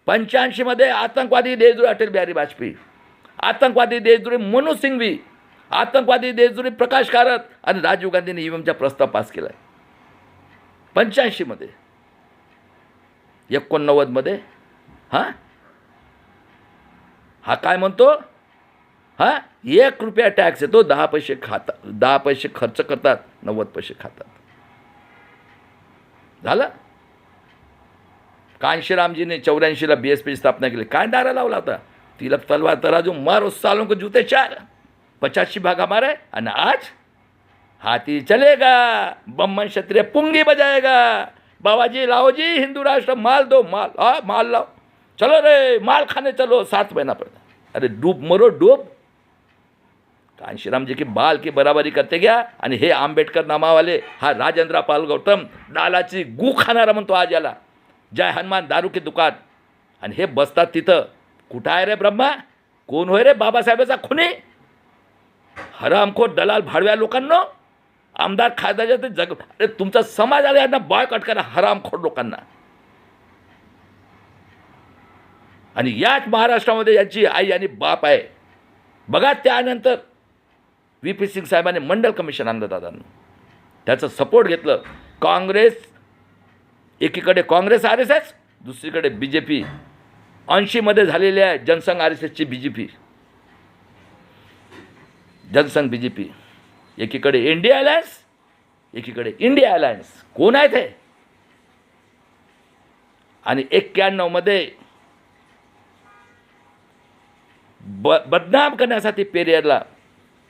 85मध्ये आतंकवादी देशद्रोही अटल बिहारी वाजपेयी, आतंकवादी देशद्रोही मनोज सिंघवी, आतंकवादी देशद्रोही प्रकाश कारत आणि राजीव गांधीने EVMचा प्रस्ताव पास केला आहे 85मध्ये. 89मध्ये हा काय म्हणतो? 1 रुपया टॅक्स येतो, 10 पैसे खाता, 10 पैसे खर्च करतात, 90 पैसे खातात. झालं. कांशीरामजीने 84ला BSPची स्थापना केली. काय नारा लावला होता? तिला तलवार तराजू मारो सालों को जूते 4, 85 भाग हमारे. आणि आज हाथी चलेगा, बम्मन क्षत्रिय पुंगी बजाएगा, बाबाजी लाओ जी हिंदू राष्ट्र, माल दो, माल माल लाओ, चलो रे माल खाने चलो 7 महीना पड़ता. अरे डूब मरो डूब. कांशीरामजी की बाल की बराबरी करते गया. आणि हे आंबेडकर नामावाले, हा राजेंद्र पाल गौतम डालाची गू खाणारा म्हणतो आज याला. जय हनुमान दारू की दुकान. आणि हे बसतात तिथं. कुठं आहे रे ब्रह्मा? कोण होय रे बाबासाहेबाचा खुनी? हरामखोर दलाल भाडव्या लोकांना, आमदार खासदार ते जग. अरे तुमचा समाज आला यांना बॉयकॉट करा हरामखोर लोकांना. आणि याच महाराष्ट्रामध्ये यांची आई आणि बाप आहे. बघा त्यानंतर VP सिंग साहेबांनी मंडल कमिशन आणलं दादांना. त्याचं सपोर्ट घेतलं काँग्रेस. एकीकडे काँग्रेस RSS, दुसरीकडे BJP. 80मध्ये झालेली आहे जनसंघ RSSची BJP, जनसंघ BJP. एकीकडे इंडिया अलायन्स, एकीकडे इंडिया अलायन्स. कोण आहे ते? आणि 91मध्ये बदनाम करण्यासाठी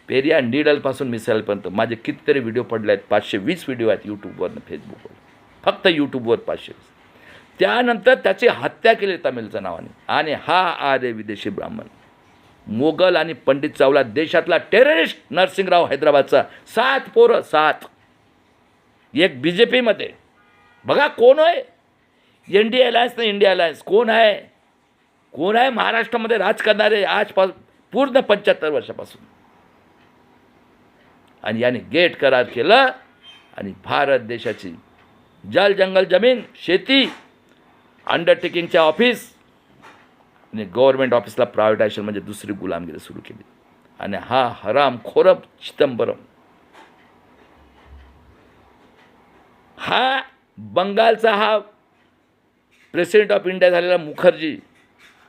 पेरियार नीडलपासून मिसाईलपर्यंत माझे कितीतरी व्हिडिओ पडले आहेत. 520 व्हिडिओ आहेत यूट्यूबवर, फेसबुकवर, फक्त यूट्यूबवर 520. त्यानंतर त्याची हत्या केली तमिलच्या नावाने. आणि हा आरे विदेशी ब्राह्मण, मोगल आणि पंडित चावला देशातला टेररिस्ट नरसिंगराव हैदराबादचा. 7 पोरं, 7. एक BJPमध्ये. बघा कोण आहे? NDA अलायन्स ना इंडिया अलायन्स. कोण आहे? कोण आहे महाराष्ट्रामध्ये राज करणारे आजपासून पूर्ण 75 वर्षापासून? आणि याने गेट करार केलं आणि भारत देशाची जल जंगल जमीन शेती अंडरटेकिंगच्या ऑफिस आणि गव्हर्नमेंट ऑफिसला प्रायव्हेटायझेशन म्हणजे दुसरी गुलामगिरी सुरू केली. आणि हा हरामखोर चिदंबरम, हा बंगालचा हा प्रेसिडेंट ऑफ इंडिया झालेला मुखर्जी,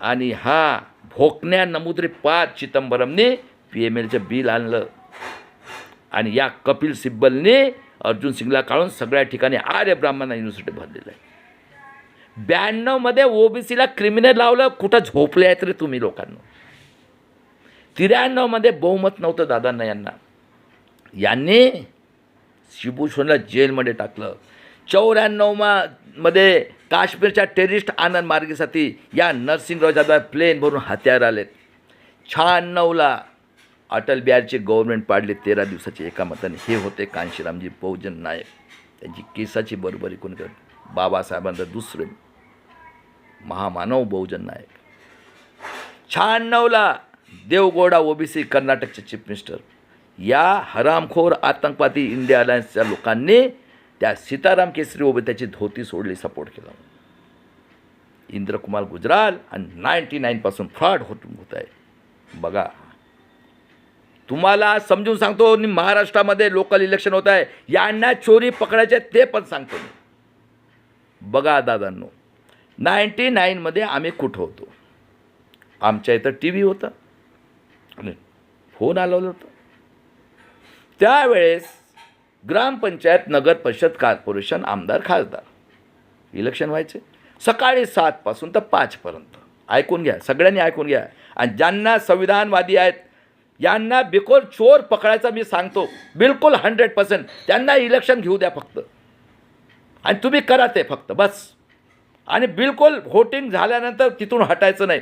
आणि हा भोकण्या नमुद्री पाच चिदंबरमने PMLचं बिल आणलं. आणि या कपिल सिब्बलने अर्जुन सिंगला काढून सगळ्या ठिकाणी आर्य ब्राह्मण युनिव्हर्सिटी भरलेलं आहे. 92मध्ये OBCला क्रिमिनल लावलं. कुठं झोपले आहेत रे तुम्ही लोकांना? 93मध्ये बहुमत नव्हतं दादांना. यांनी शिबू सोनला जेलमध्ये टाकलं. मध्ये काश्मीरच्या टेररिस्ट आनंद मार्गीसाठी या नरसिंगराव जाधव प्लेन भरून हत्यार आलेत. 96ला अटल बिहारीची गव्हर्नमेंट पाडली 13 दिवसाची एका मताने. हे होते कांशीरामजी बहुजन नायक. त्यांची केसाची बरोबरी कोणी करत? बाबासाहेबांचं दुसरे महामानव बहुजन नायक. 96ला देवगौडा ओबीसी कर्नाटकचे चीफ मिनिस्टर. या हरामखोर आतंकवादी इंडिया अलायन्सच्या लोकांनी त्या सीताराम केसरी ओबे त्याची धोती सोडली, सपोर्ट केला. इंद्रकुमार गुजराल आणि 99% फ्रॉड होत आहे. बघा, तुम्हाला समजून सांगतो. महाराष्ट्रामध्ये लोकल इलेक्शन होत आहे, यांना चोरी पकडायचे ते पण सांगतो मी. बघा दादांनो, 99मध्ये आम्ही कुठं होतो? आमच्या इथं टी व्ही होता आणि फोन आलेलं होतं. त्यावेळेस ग्रामपंचायत, नगर परिषद, कॉर्पोरेशन, आमदार, खासदार इलेक्शन व्हायचे सकाळी 7 पासून तर 5 पर्यंत. ऐकून घ्या, सगळ्यांनी ऐकून घ्या. आणि ज्यांना संविधानवादी आहेत, यांना बिलकुल चोर पकडायचा मी सांगतो, बिलकुल 100%. त्यांना इलेक्शन घेऊ द्या फक्त, आणि तुम्ही करा ते फक्त बस. आणि बिलकुल व्होटिंग झाल्यानंतर तिथून हटायचं नाही.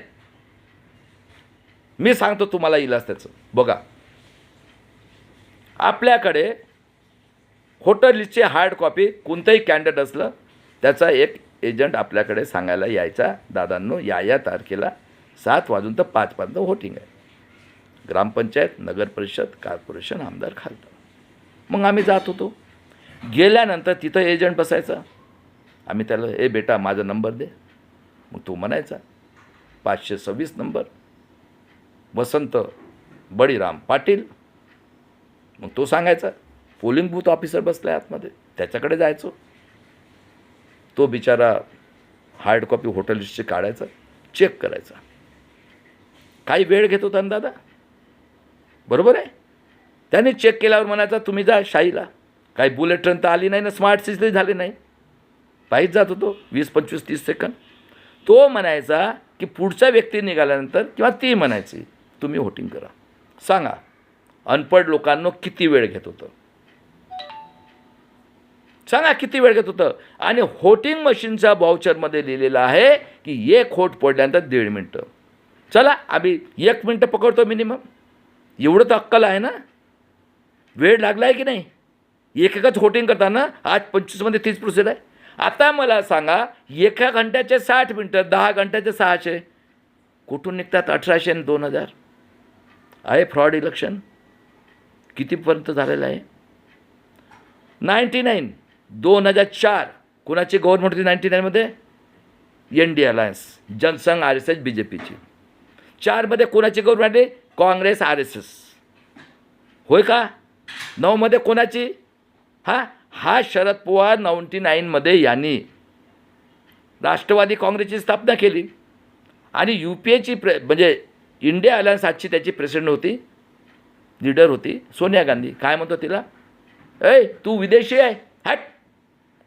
मी सांगतो तुम्हाला इलाज त्याचं. बघा, आपल्याकडे व्होटर लिस्टची हार्ड कॉपी कोणतंही कॅन्डिडेट असलं त्याचा एक एजंट आपल्याकडे सांगायला यायचा, दादांनो या तारखेला 7 वाजून तर 5 पर्यंत व्होटिंग आहे. ग्रामपंचायत, नगर परिषद, कॉर्पोरेशन, आमदार, खासदार. मग आम्ही जात होतो. गेल्यानंतर तिथं एजंट बसायचा. आम्ही त्याला, ए बेटा माझा नंबर दे. मग तो म्हणायचा 526 नंबर, वसंत बळीराम पाटील. मग तो सांगायचा, पोलिंग बूथ ऑफिसर बसला आहे आतमध्ये, त्याच्याकडे जायचो. तो बिचारा हार्ड कॉपी व्होटर लिस्टची काढायचा, चेक करायचा. काही वेळ घेत होता ना दादा, बरोबर आहे. त्याने चेक केल्यावर म्हणायचा तुम्ही जा शाहीला. काही बुलेट ट्रेन तर आली नाही ना, स्मार्ट सिस्टम झाली नाही, पायीच जात होतो 20, 25, 30 सेकंद. तो म्हणायचा की पुढचा व्यक्ती निघाल्यानंतर, किंवा ती म्हणायची तुम्ही व्होटिंग करा. सांगा अनपढ लोकांना किती वेळ घेत होतं? सांगा किती वेळ घेत होतं? आणि व्होटिंग मशीनच्या बाउचरमध्ये लिहिलेलं आहे की 1 व्होट पडल्यानंतर 1.5 मिनटं. चला आम्ही 1 मिनटं पकडतो मिनिमम. एवढं तर अक्कल आहे ना? वेळ लागला आहे की नाही? एकच व्होटिंग करताना आज 25मध्ये 30 प्रोसेस आहे. आता मला सांगा, 1 घंट्याचे 60 मिनटं, 10 घंट्याचे 600, कुठून निघतात 1800 आणि 2000? आहे फ्रॉड इलेक्शन. कितीपर्यंत झालेलं आहे? 99, 2004 कोणाची गव्हर्नमेंट होती 99मध्ये? NDA अलायन्स, जनसंघ, RSS, BJPची. 4मध्ये कोणाची गव्हर्नमेंट आहे? काँग्रेस, RSS. होय का? 9मध्ये कोणाची? हा शरद पवार 99मध्ये यांनी राष्ट्रवादी काँग्रेसची स्थापना केली. आणि UPAची म्हणजे इंडिया अलायन्स आजची त्याची प्रेसिडेंट होती, लीडर होती सोनिया गांधी. काय म्हणतो तिला? ऐ तू विदेशी आहे, हट.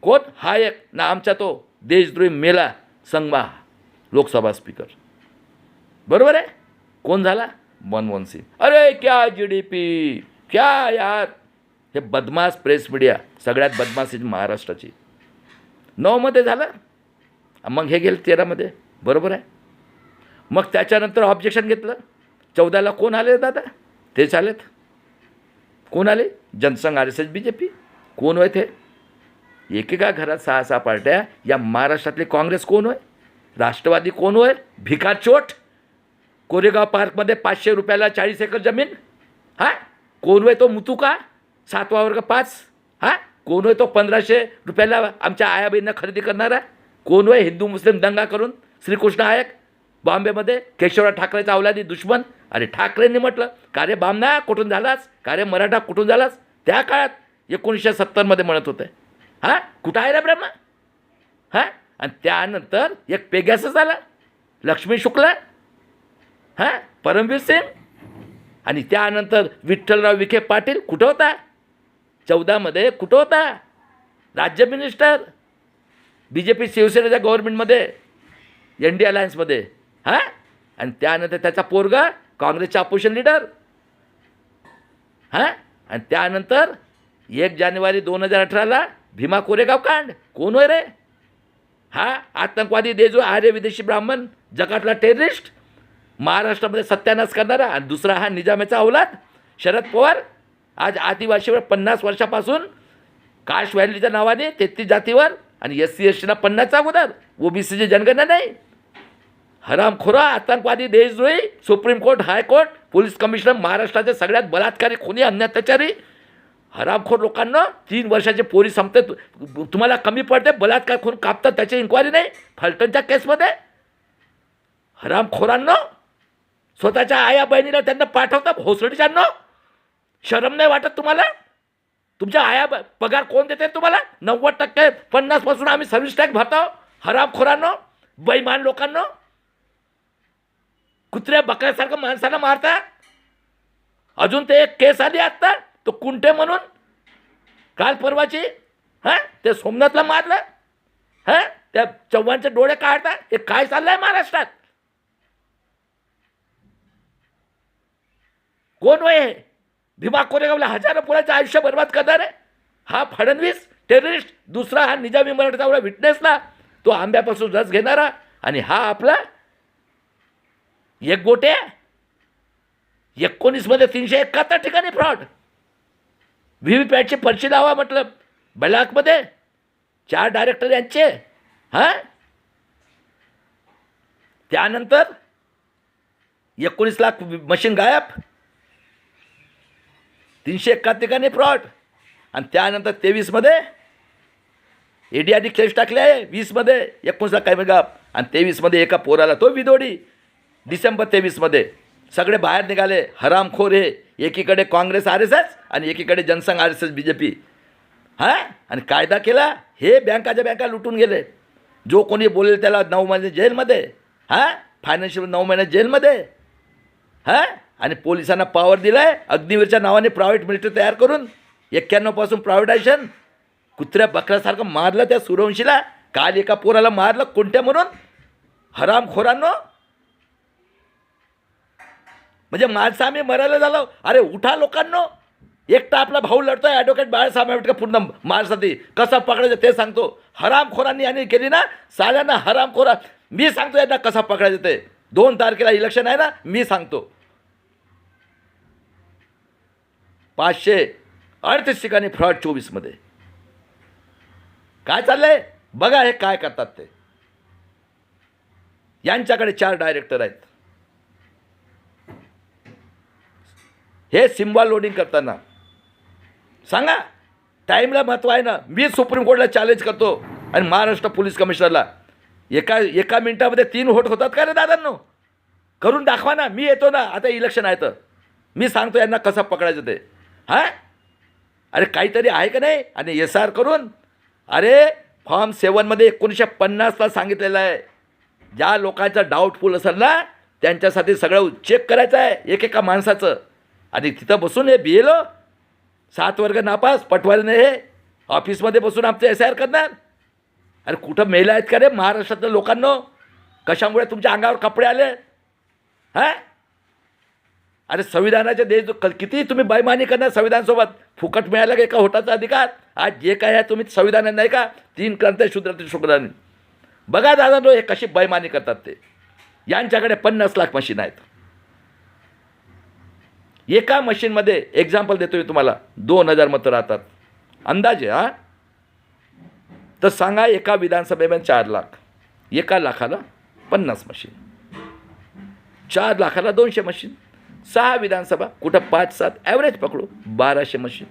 कोण? हा एक ना आमचा तो देशद्रोही मेला संगमा लोकसभा स्पीकर. बरोबर आहे. कोण झाला? मनमोहन सिंग. अरे क्या GDP, क्या यार. हे बदमाश प्रेस मीडिया, सगळ्यात बदमाश महाराष्ट्राची. 9मध्ये झालं, मग हे गेलं 13मध्ये. बरोबर आहे. मग त्याच्यानंतर ऑब्जेक्शन घेतलं. 14ला कोण आले दादा? तेच आलेत. कोण आले? Jansangh, RSS, BJP. कोण होय ते? एकेका घरात 6-6 पार्ट्या. या महाराष्ट्रातली काँग्रेस कोण होय? राष्ट्रवादी कोण होय? भिकारचोट. कोरेगाव पार्कमध्ये 500 रुपयाला 40 एकर जमीन. कोण होय तो मुतुका 7वा वर्ग 5? कोण होय तो 1500 रुपयाला आमच्या आयाबाईंना खरेदी करणारा? कोण होय हिंदू मुस्लिम दंगा करून श्रीकृष्ण नायक बॉम्बेमध्ये, केशवराव ठाकरेचा अवलादी दुश्मन? अरे ठाकरेंनी म्हटलं का रे बामना कुठून झालास, का रे मराठा कुठून झालास? त्या काळात 1970मध्ये म्हणत होते. कुठं आहे रे ब्रह्मा? आणि त्यानंतर एक पेगॅसच आला, लक्ष्मी शुक्ला, परमवीर सिंग. आणि त्यानंतर विठ्ठलराव विखे पाटील कुठं होता? 14मध्ये कुठं होता? राज्य मिनिस्टर BJP शिवसेनेच्या गव्हर्नमेंटमध्ये, NDA अलायन्समध्ये. आणि त्यानंतर त्याचा पोरगा काँग्रेसचा अपोजिशन लीडर. आणि त्यानंतर 1 जानेवारी 2018ला भीमा कोरेगाव कांड कोण होय रे? हा आतंकवादी देजो आर्य विदेशी ब्राह्मण जगातला टेररिस्ट, महाराष्ट्रामध्ये सत्यानाश करणारा. आणि दुसरा हा निजामाचा औलाद शरद पवार. आज आदिवासीवर 50 वर्षापासून कास्ट व्हॅलीच्या नावाने 33 जातीवर आणि SC STला 50चा अगोदर, OBCची जनगणना नाही. हरामखोरा आतंकवादी देशद्रोही, supreme court, high court, police commissioner, महाराष्ट्राचे सगळ्यात बलात्कारी, खुनी, अन्यात्याचारी हरामखोर लोकांना 3 वर्षाचे पोरी संपते. तुम्हाला कमी पडते, बलात्कार खून कापतात, त्याची इन्क्वायरी नाही. फलटणच्या केसमध्ये हरामखोरांना स्वतःच्या आया बहिणीला त्यांना पाठवतात भोसडीच्यांना. शरम नाही वाटत तुम्हाला? तुमच्या आया पगार कोण देते तुम्हाला? 90% 50% आम्ही सर्व्हिस टॅक्स भरतो. हरामखोरांना, बेईमान लोकांना, कुत्र्या बकऱ्यासारखं माणसाला मारता. अजून ते एक केस आली आत्ता, तो कुंटे म्हणून काल परवाची, हां ते सोमनाथला मारलं, हां त्या चव्हाणचे डोळे काढतात. हे काय चाललंय महाराष्ट्रात? कोण वय भीमा कोरेगावला हजारो पोरांचं आयुष्य बर्बाद करणार आहे? हा फडणवीस टेररिस्ट. दुसरा हा निजामी मराठाचा विटनेसला, तो आंब्यापासून रस घेणारा. आणि हा आपला एक गोटे 19 मध्ये 371 ठिकाणी फ्रॉड. व्हीव्हीपॅटची पर्ची लावा म्हटलं बलाकमध्ये 4 डायरेक्टर यांचे. हां त्यानंतर 19 लाख मशीन गायब, 371 ठिकाणी फ्रॉड. आणि त्यानंतर 23 मध्ये ADID केस टाकले आहे. 20 मध्ये 19 लाख काय गाप आणि 23 मध्ये एका पोराला तो विदोडी. डिसेंबर 23 मध्ये सगळे बाहेर निघाले हरामखोर. हे एकीकडे काँग्रेस RSS आणि एकीकडे जनसंघ RSS BJP. हां आणि कायदा केला. हे बँका लुटून गेले. जो कोणी बोलेल त्याला 9 महिने जेलमध्ये. हां फायनान्शियल 9 महिने जेलमध्ये. हां आणि पोलिसांना पॉवर दिला आहे अग्निवीरच्या नावाने प्रायव्हेट मिलिटरी तयार करून. 91 पासून प्रायव्हेटायझेशन. कुत्र्या बकऱ्यासारखं मारलं त्या सूर्यवंशीला. काल एका पोराला मारलं कोणत्या म्हणून. हरामखोरांनो, म्हणजे माणसं आम्ही मरायला झालो. अरे उठा लोकांनो. एकटा आपला भाऊ लढतोय ॲडव्होकेट बाळासाहेब आंबेडकर पूर्ण महाराष्ट्रासाठी. कसं पकडायचं ते सांगतो. हरामखोरांनी यांनी केली ना साल्यांना हरामखोरा. मी सांगतो यांना कसं पकडायचं ते. 2 तारखेला इलेक्शन आहे ना, मी सांगतो. 538 ठिकाणी फ्रॉड 24 मध्ये. काय चाललंय बघा. हे काय करतात ते. यांच्याकडे 4 डायरेक्टर आहेत. हे सिम्बॉल लोडिंग करताना सांगा. टाईमला महत्त्व आहे ना. मी सुप्रीम कोर्टला चॅलेंज करतो आणि महाराष्ट्र पोलीस कमिशनरला. एका मिनिटामध्ये 3 व्होट होतात का रे दादांनो? करून दाखवा ना. मी येतो ना. आता इलेक्शन आहे तर मी सांगतो यांना कसं पकडायचं ते. हां अरे काहीतरी आहे का नाही? आणि SR करून. अरे फॉर्म 7मध्ये 1950ला सांगितलेलं आहे ज्या लोकांचा डाऊटफुल असेल ना त्यांच्यासाठी सगळं चेक करायचं आहे एकेका माणसाचं. आणि तिथं बसून हे BLO 7 वर्ग नापास पटवारीने हे ऑफिसमध्ये बसून आमचं SIR करणार. अरे कुठं मेलं आहेत का रे महाराष्ट्रातल्या लोकांनो? कशामुळे तुमच्या अंगावर कपडे आले? हां अरे संविधानाचे देश किती तुम्ही बेईमानी करणार संविधानासोबत. फुकट मिळालं का एका होटाचा अधिकार? आज जे काय आहे तुम्ही संविधान नाही का 3 क्रांती शुद्रांनी. बघा दादा हे कशी बेईमानी करतात ते. यांच्याकडे 50 लाख मशीन आहेत. एका मशीनमध्ये एक्झाम्पल देतो मी तुम्हाला 2000 मतं राहतात अंदाजे. हां तर सांगा एका विधानसभेमध्ये 4 लाख. 1 लाखाला 50 machine, 4 लाखाला 200 machine. 6 विधानसभा कुठं 5-7 ॲव्हरेज पकडू 1200 मशीन.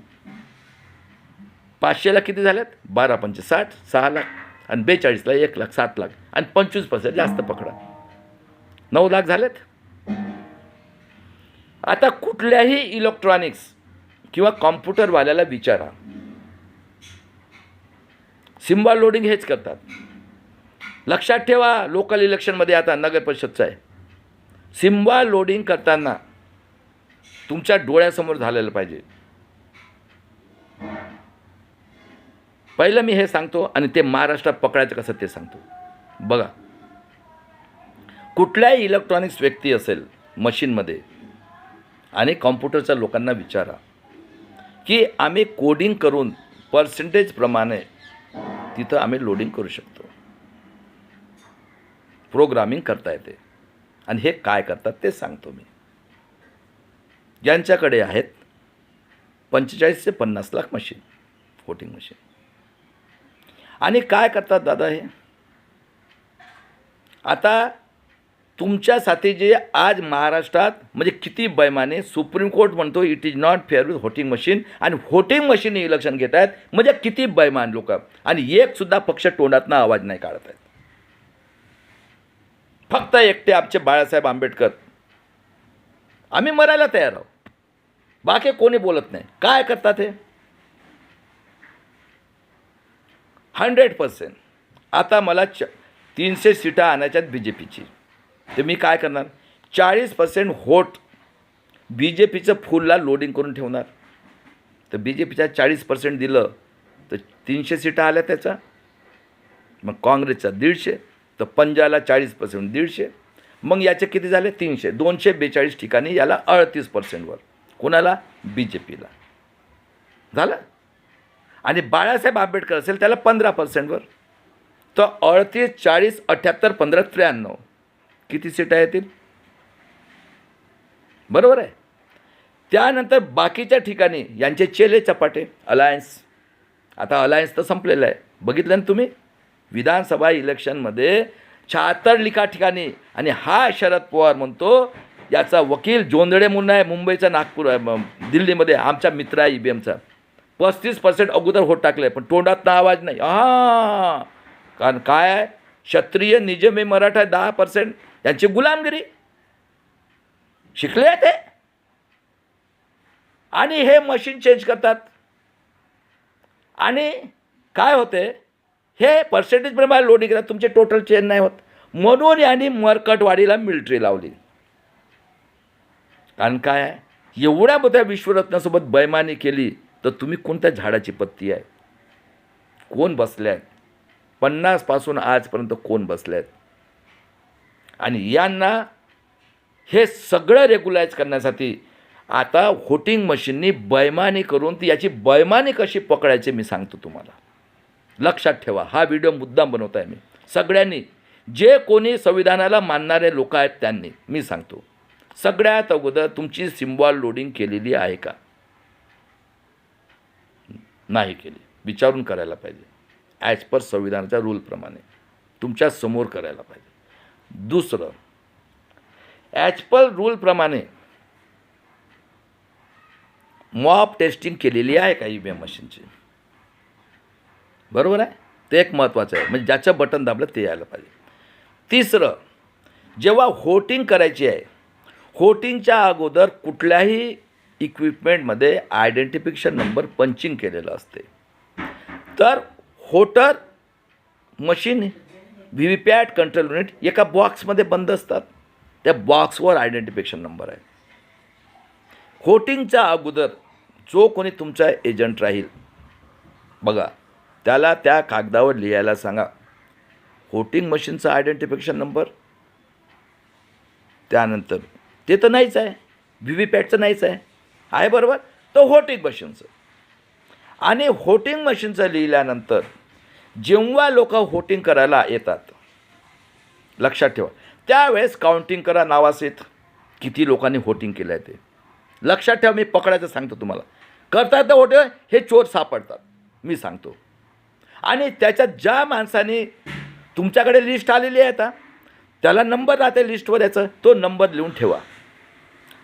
500ला किती झाल्यात? 12 पंचे 60, 6 लाख आणि 42ला 1 लाख 7 लाख आणि 25% जास्त पकडा 9 लाख झालेत. आता कुठल्याही इलेक्ट्रॉनिक्स किंवा कॉम्प्युटरवाल्याला विचारा. सिम्बॉल लोडिंग हेच करतात. लक्षात ठेवा. लोकल इलेक्शनमध्ये आता नगर परिषदचं आहे. सिम्बॉल लोडिंग करताना तुमच्या डोळ्यासमोर झालेलं पाहिजे. पहिलं मी हे सांगतो आणि ते महाराष्ट्रात पकडायचं कसं ते सांगतो. बघा कुठल्याही इलेक्ट्रॉनिक्स व्यक्ती असेल मशीनमध्ये आणि कॉम्प्युटरच्या लोकांना विचारा की आम्ही कोडिंग करून पर्सेंटेजप्रमाणे तिथं आम्ही लोडिंग करू शकतो, प्रोग्रामिंग करता येते. आणि हे काय करतात ते सांगतो मी. ज्यांच्याकडे आहेत 45 ते 50 लाख मशीन, व्होटिंग मशीन. आणि काय करतात दादा हे, आता तुमच्यासाठी जे आज महाराष्ट्रात म्हणजे किती बैमाने सुप्रीम कोर्ट म्हणतो it is not fair with voting machine, आणि व्होटिंग मशीन इलेक्शन घेत आहेत म्हणजे किती बैमान लोक, आणि एकसुद्धा पक्ष तोंडातनं आवाज नाही काढत आहेत. फक्त एकटे आमचे बाळासाहेब आंबेडकर, आम्ही मरायला तयार आहोत, बाकी कोणी बोलत नाही. काय करतात हे 100%. आता मला 300 सीटा आणायच्यात बी जे पीची, तर मी काय करणार, 40% व्होट बी जे पीचं फुलला लोडिंग करून ठेवणार. तर बी जे पीच्या 40% दिलं तर 300 सीटा आल्या त्याचा. मग काँग्रेसचा 150, तर पंजाला 40% 150, मग याचे किती झाले 300, 242 ठिकाणी याला 38%वर, कोणाला, बी जे पीला झालं. आणि बाळासाहेब आंबेडकर असेल त्याला 15%वर, तर 38, 40, 78, 15, 93 किती सीटा येतील, बरोबर आहे. त्यानंतर बाकीच्या ठिकाणी यांचे चेले चपाटे अलायन्स. आता अलायन्स तर संपलेलं आहे, बघितलं ना तुम्ही विधानसभा इलेक्शनमध्ये 76 लिखा ठिकाणी. आणि हा शरद पवार म्हणतो, याचा वकील जोंधळे म्हणून आहे, मुंबईचा, नागपूर, दिल्लीमध्ये आमचा मित्र आहे EVMचा, 35% अगोदर होत टाकले, पण तोंडात आवाज नाही. कारण काय आहे, क्षत्रिय निजमे मराठा 10%, यांची गुलामगिरी शिकले ते. आणि हे मशीन चेंज करतात. आणि काय होते, हे पर्सेंटेजप्रमाणे लोडिंग करतात, तुमचे टोटल चेंज नाही होत. म्हणून यांनी मरकटवाडीला मिलिटरी लावली. कारण काय आहे, एवढ्या मोठ्या विश्वरत्नासोबत बैमानी केली, तर तुम्ही कोणत्या झाडाची पत्ती आहे, कोण बसले आहेत, 50 पासून आजपर्यंत कोण बसले आहेत. आणि यांना हे सगळं रेग्युलाइज करण्यासाठी आता व्होटिंग मशीननी बैमानी करून ती याची बैमानी कशी पकडायची मी सांगतो तुम्हाला. लक्षात ठेवा, हा व्हिडिओ मुद्दाम बनवत आहे मी. सगळ्यांनी, जे कोणी संविधानाला मानणारे लोक आहेत त्यांनी, मी सांगतो, सगळ्यात अगोदर तुमची सिम्बॉल लोडिंग केलेली आहे का, नाही केली, विचारून करायला पाहिजे. ॲज पर संविधानाच्या रूलप्रमाणे तुमच्या समोर करायला पाहिजे. दुसरं, ॲज पर रूलप्रमाणे मॉप टेस्टिंग केलेली आहे का EVM मशीनची, बरोबर आहे. ते एक महत्त्वाचं आहे, म्हणजे ज्याचं बटन दाबलं ते यायला पाहिजे. तिसरं, जेव्हा व्होटिंग करायची आहे, व्होटिंगच्या अगोदर कुठल्याही इक्विपमेंटमध्ये आयडेंटिफिकेशन नंबर पंचिंग केलेलं असते. तर voter machine, VVPAT control unit एका बॉक्समध्ये बंद असतात, त्या बॉक्सवर आयडेंटिफिकेशन नंबर आहे. व्होटिंगच्या अगोदर जो कोणी तुमचा एजंट राहील, बघा, त्याला त्या कागदावर लिहायला सांगा व्होटिंग मशीनचा आयडेंटिफिकेशन नंबर. त्यानंतर ते तर नाहीच आहे, VVPATचं नाहीच आहे बरोबर, तो व्होटिंग मशीनचं. आणि व्होटिंग मशीनचं लिहिल्यानंतर जेव्हा लोक व्होटिंग करायला येतात, लक्षात ठेवा, त्यावेळेस काउंटिंग करा नावासहित किती लोकांनी व्होटिंग केलं आहे ते. लक्षात ठेवा, मी पकडायचं सांगतो तुम्हाला. करतात तर व्होटिंग, हे चोर सापडतात, मी सांगतो. आणि त्याच्यात ज्या माणसाने तुमच्याकडे लिस्ट आलेली आहे आता, त्याला नंबर राहते लिस्टवर, याचं तो नंबर लिहून ठेवा.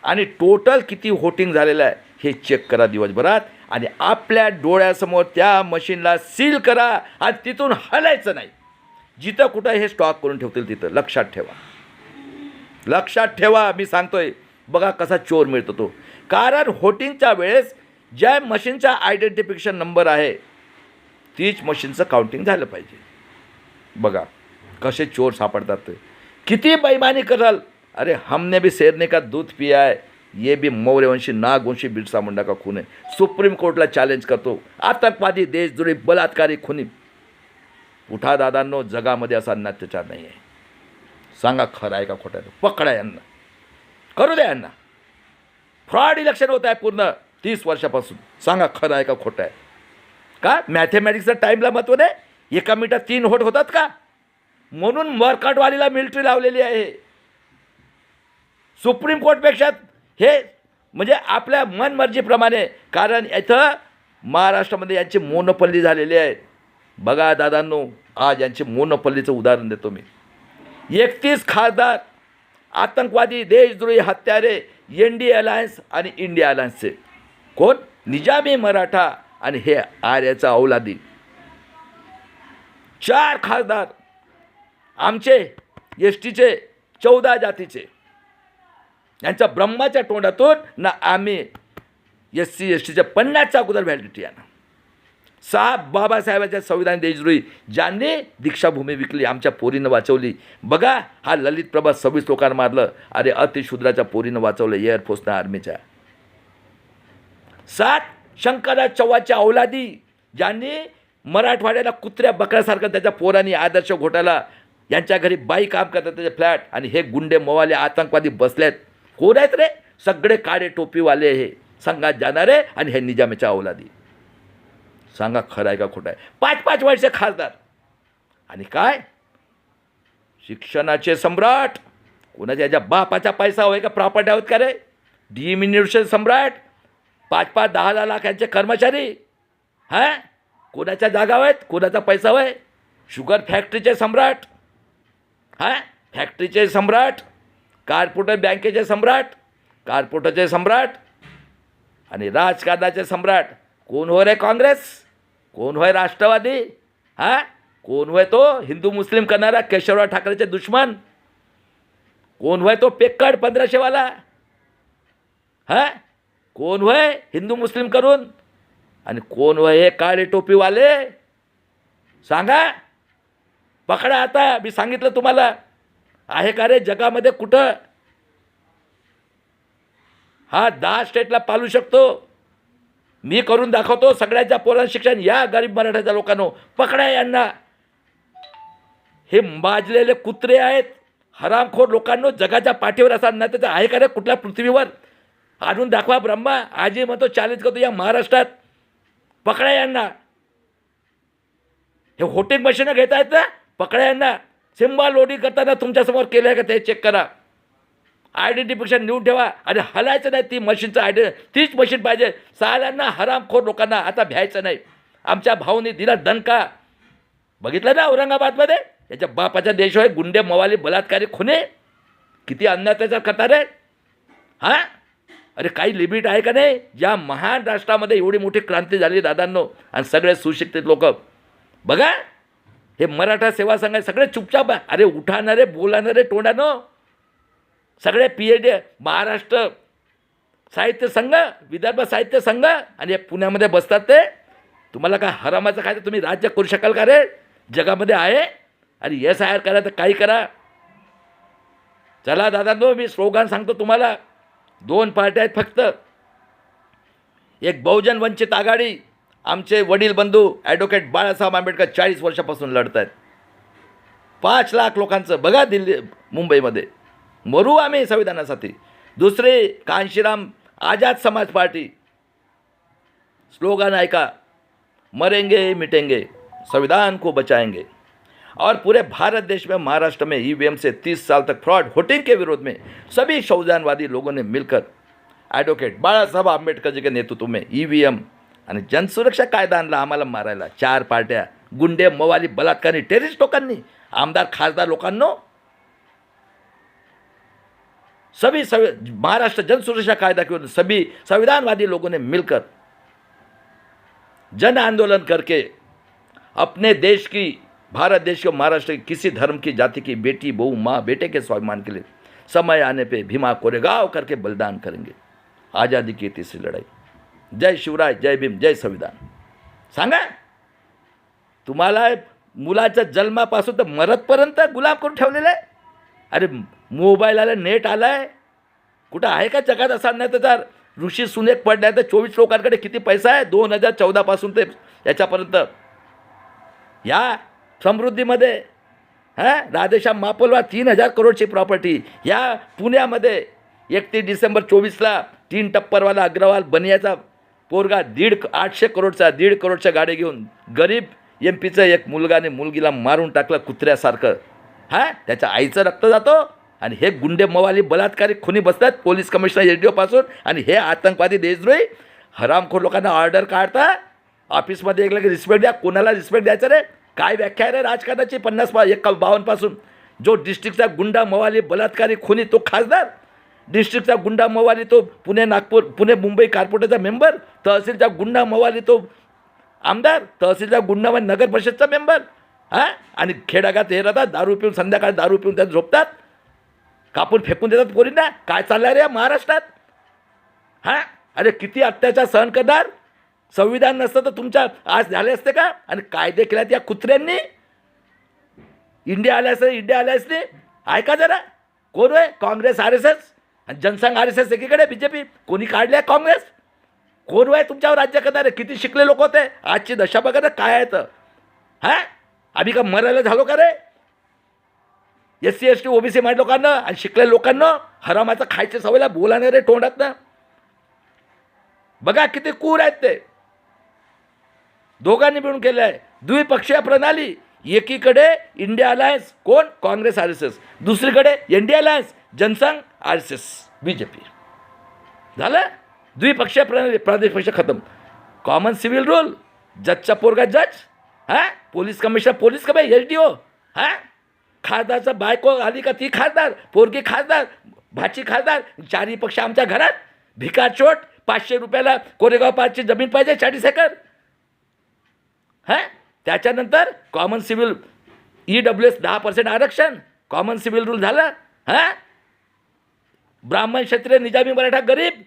आणि टोटल किती व्होटिंग झालेलं आहे हे चेक करा दिवसभरात, आणि आपल्या डोळ्यासमोर त्या मशीनला सील करा, आणि तिथून हलायचं नाही. जिथं कुठं हे स्टॉक करून ठेवतील तिथं. लक्षात ठेवा, लक्षात ठेवा, मी सांगतोय. बघा कसा चोर मिळतो तो. कारण व्होटिंगच्या वेळेस ज्या मशीनचा आयडेंटिफिकेशन नंबर आहे तीच मशीनचं काउंटिंग झालं पाहिजे. बघा कसे चोर सापडतात ते, किती बेईमानी कराल. अरे हमने भी शेरने का दूध पिया है, ये भी मौर्यवंशी नागवंशी बिरसा मुंडा का खून है. सुप्रीम कोर्टला चॅलेंज करतो, आतंकवादी, देशद्रोही, बलात्कारी, खुनी. उठा दादांनो, जगामध्ये असा अत्याचार नाही आहे. सांगा खरं आहे का खोटं आहे, पकडा यांना, करू द्या यांना. फ्रॉड इलेक्शन होत आहे पूर्ण 30 वर्षापासून. सांगा खरं आहे का खोटं आहे. का मॅथेमॅटिक्सचं टाईमला महत्त्व नाही, एका मिनिटात 3 होट होतात का? म्हणून मरकटवालीला मिलिटरी लावलेली आहे. सुप्रीम कोर्टपेक्षा हे म्हणजे आपल्या मनमर्जीप्रमाणे, कारण इथं महाराष्ट्रामध्ये यांची मोनोपल्ली झालेली आहे. बघा दादांनो, आज यांची मोनोपल्लीचं उदाहरण देतो मी. 31 खासदार आतंकवादी, देशद्रोही, हत्यारे, NDA अलायन्स आणि इंडिया अलायन्सचे. कोण? निजामी मराठा आणि हे आर्याचा औलादी. 4 खासदार आमचे STचे 14 जातीचे. यांच्या ब्रह्माच्या तोंडातून ना आम्ही SC STच्या 50चा अगोदर व्हॅलिडिटी आणा. 6 बाबासाहेबांच्या संविधान देशद्रोही, ज्यांनी दीक्षाभूमी विकली, आमच्या पोरीनं वाचवली. बघा, हा ललित प्रभा 26 लोकांना मारलं. अरे अतिशूद्राच्या पोरीनं वाचवलं, एअरफोर्सनं, आर्मीच्या. 7 शंकरराज चव्हाणच्या औलादी, ज्यांनी मराठवाड्याला कुत्र्या बकऱ्यासारखं त्याच्या पोरांनी आदर्श घोटाला, यांच्या घरी बाई काम करतात, त्याचे फ्लॅट. आणि हे गुंडे मवाले आतंकवादी बसलेत. कोण आहेत रे? सगळे काळे टोपीवाले, हे संघात जाणारे आणि हे निजामीच्या औलादी. सांगा खरं आहे का खोटं आहे? 5-5 वर्ष खासदार. आणि काय शिक्षणाचे सम्राट. कोणाच्या याच्या बापाचा पैसा होय का? प्रॉपर्टी आहोत का रे? डिमिन्युशन सम्राट. 5-5, 10-10 लाख यांचे कर्मचारी. हां, कोणाच्या जागा आहेत? कोणाचा पैसा होय? शुगर फॅक्टरीचे सम्राट. हां, फॅक्टरीचे सम्राट. कॉर्पोरेटर बँकेचे सम्राट. कॉर्पोरेटरचे सम्राट आणि राजकारणाचे सम्राट. कोण होय रे? काँग्रेस. कोण होय राष्ट्रवादी? हां, कोण होय तो हिंदू मुस्लिम करणारा केशवराव ठाकरेचे दुश्मन? कोण होय तो पेक्कड 1500वाला? हां, कोण होय हिंदू मुस्लिम करून? आणि कोण होय हे काळे टोपीवाले? सांगा, पकडा आता. मी सांगितलं तुम्हाला. आहे का रे जगामध्ये कुठं? हा 10 स्टेटला पालू शकतो. मी करून दाखवतो. सगळ्यांच्या पोरांना शिक्षण. या गरीब मराठ्याच्या लोकांनो, पकडा यांना. हे माजलेले कुत्रे आहेत, हरामखोर लोकांनो. जगाच्या पाठीवर असा ना त्याचा आहे का रे कुठल्या पृथ्वीवर? आणून दाखवा ब्रह्मा. आजी म्हणतो चॅलेंज करतो या महाराष्ट्रात. पकडा यांना. हे वोटिंग मशीन घेता आहेत ना, पकडा यांना. सिम्बॉल लोडिंग करताना तुमच्यासमोर केलं आहे का ते चेक करा. आयडेंटिफिकेशन लिहून ठेवा. आणि हलायचं नाही. ती मशीनचं तीच मशीन पाहिजे. साल्यांना, हरामखोर लोकांना आता भ्यायचं नाही. आमच्या भाऊनी दिला दणका. बघितलं ना औरंगाबादमध्ये? याच्या बापाचा देश होय. गुंडे, मवाली, बलात्कारी, खुने किती अन्याय करतात रे. हां, अरे काही लिमिट आहे का नाही? ज्या महान राष्ट्रामध्ये एवढी मोठी क्रांती झाली दादांनो, आणि सगळे सुशिक्षित लोक. बघा, हे मराठा सेवा संघ सगळे चुपचाप. अरे उठाणारे, बोलणारे तोंडानं सगळे PhD, महाराष्ट्र साहित्य संघ, विदर्भ साहित्य संघ, आणि हे पुण्यामध्ये बसतात. ते तुम्हाला काय हरामाचं खायचं? तुम्ही राज्य करू शकाल का रे? जगामध्ये आहे. आणि SIR करा तर काही करा. चला दादांनो, मी स्लोगन सांगतो तुम्हाला. 2 पार्ट्या आहेत फक्त. एक बहुजन वंचित आघाडी. आमचे वडील बंधू ॲडव्होकेट बाळासाहेब आंबेडकर 40 वर्षापासून लढत आहेत. 5 लाख लोकांचं. बघा दिल्ली, मुंबईमध्ये. मरू आम्ही संविधानासाठी. दुसरी कांशीराम आझाद समाज पार्टी. स्लोगन ऐका, मरेंगे मिटेंगे, संविधान को बचाएंगे. और पूरे भारत देश में, महाराष्ट्र में EVM से 30 साल तक फ्रॉड वोटिंग के विरोध में सभी संविधानवादी लोगों ने मिलकर ॲडव्होकेट बाळासाहेब आंबेडकर जी के नेतृत्व में EVM आणि जनसुरक्षा कायदा आणला आम्हाला मारायला. 4 पार्ट्या, गुंडे, मवाली, बलात्कारी, टेररिस्ट लोकांनी, आमदार, खासदार लोकांनो, सभी महाराष्ट्र जनसुरक्षा कायदा के सभी संविधानवादी लोगों ने मिलकर जन आंदोलन करके अपने देश की, भारत देश को, महाराष्ट्र की किसी धर्म की, जाति की बेटी, बहू, माँ, बेटे के स्वाभिमान के लिए समय आने पे भीमा कोरेगांव करके बलिदान करेंगे. आज़ादी की तीसरी लड़ाई. जय शिवराय, जय भीम, जय संविधान. सांगा, तुम्हाला मुलाच्या जन्मापासून तर मरतपर्यंत गुलाम करून ठेवलेलं आहे. अरे मोबाईल आला, नेट आला आहे. कुठं आहे का जगात असा? नाही तर ऋषी सुनेक पडल्या. तर 24 लोकांकडे किती पैसा आहे 2014 ते याच्यापर्यंत. या समृद्धीमध्ये राधेश्याम मापोलवा 3000 करोडची प्रॉपर्टी. या पुण्यामध्ये 31 डिसेंबर 24ला 3 टप्परवाला अग्रवाल बनियाचा पोरगा 800 करोडचा 1.5 करोडच्या गाडी घेऊन गरीब MP चं एक मुलगा आणि मुलगीला मारून टाकलं कुत्र्यासारखं. हां, त्याच्या आईचं रक्त जातो आणि हे गुंडे मवाली बलात्कारी खुनी बसतात पोलीस कमिशनर SDO पासून. आणि हे आतंकवादी देशद्रोही हरामखोर लोकांना ऑर्डर काढता. ऑफिसमध्ये एक रिस्पेक्ट द्या. कोणाला रिस्पेक्ट द्यायचं रे? काय व्याख्या आहे रे राजकारणाची? 52 पासून जो डिस्ट्रिक्टचा गुंडा मवाली बलात्कारी खुनी तो खासदार, डिस्ट्रिक्टचा गुंडा मवाली तो पुणे मुंबई कॉर्पोरेटरचा मेंबर, तहसीलचा गुंडा मवाली तो आमदार, तहसीलचा गुंडा नगर परिषदचा मेंबर. हां, आणि खेडागात हे राहतात दारू पिऊन, संध्याकाळी दारू पिऊन त्यात झोपतात, कापून फेकून देतात पोरींना. काय चाललं रे महाराष्ट्रात? हां, अरे किती अत्याचार सहन करणार? संविधान नसतं तर तुमच्या आज झाले असते का? आणि कायदे केल्यात या कुत्र्यांनी. इंडिया आल्यासने ऐका जरा, कोण आहे? काँग्रेस RSS आणि जनसंघ RSS एकीकडे, BJP. कोणी काढले काँग्रेस? कोण आहे तुमच्यावर राज्य करणारे? किती शिकले लोक होते? आजची दशा बघा ना काय आहे तर. हां, आम्ही का मरायला झालो का रे? SC ST OBC माहिती लोकांना आणि शिकले लोकांना हरामाचं खायच्या सवयला बोलाने रे तोंडात ना. बघा किती कूर आहेत ते. दोघांनी मिळून केलं आहे द्विपक्षीय प्रणाली. एकीकडे इंडिया अलायन्स कोण? काँग्रेस RSS, दुसरीकडे NDA alliance Jana Sangh RSS BJP. झालं द्विपक्षीय प्रणाली. प्रादेशिक खतम. कॉमन सिव्हिल रूल, जजचा पोरगा जज, हां, पोलीस कमिशनर पोलीस का बाई SDO. हां, खासदारचा बायको आली का ती खासदार, पोरगी खासदार, भाची खासदार. चारही पक्ष आमच्या घरात. भिकार चोट. 500 रुपयाला कोरेगाव पार्कची जमीन पाहिजे 40 एकर. हां, त्याच्यानंतर कॉमन सिव्हिल EWS 10% आरक्षण. कॉमन सिव्हिल रूल झालं. हां, ब्राह्मण क्षत्रिय निजामी मराठा गरीब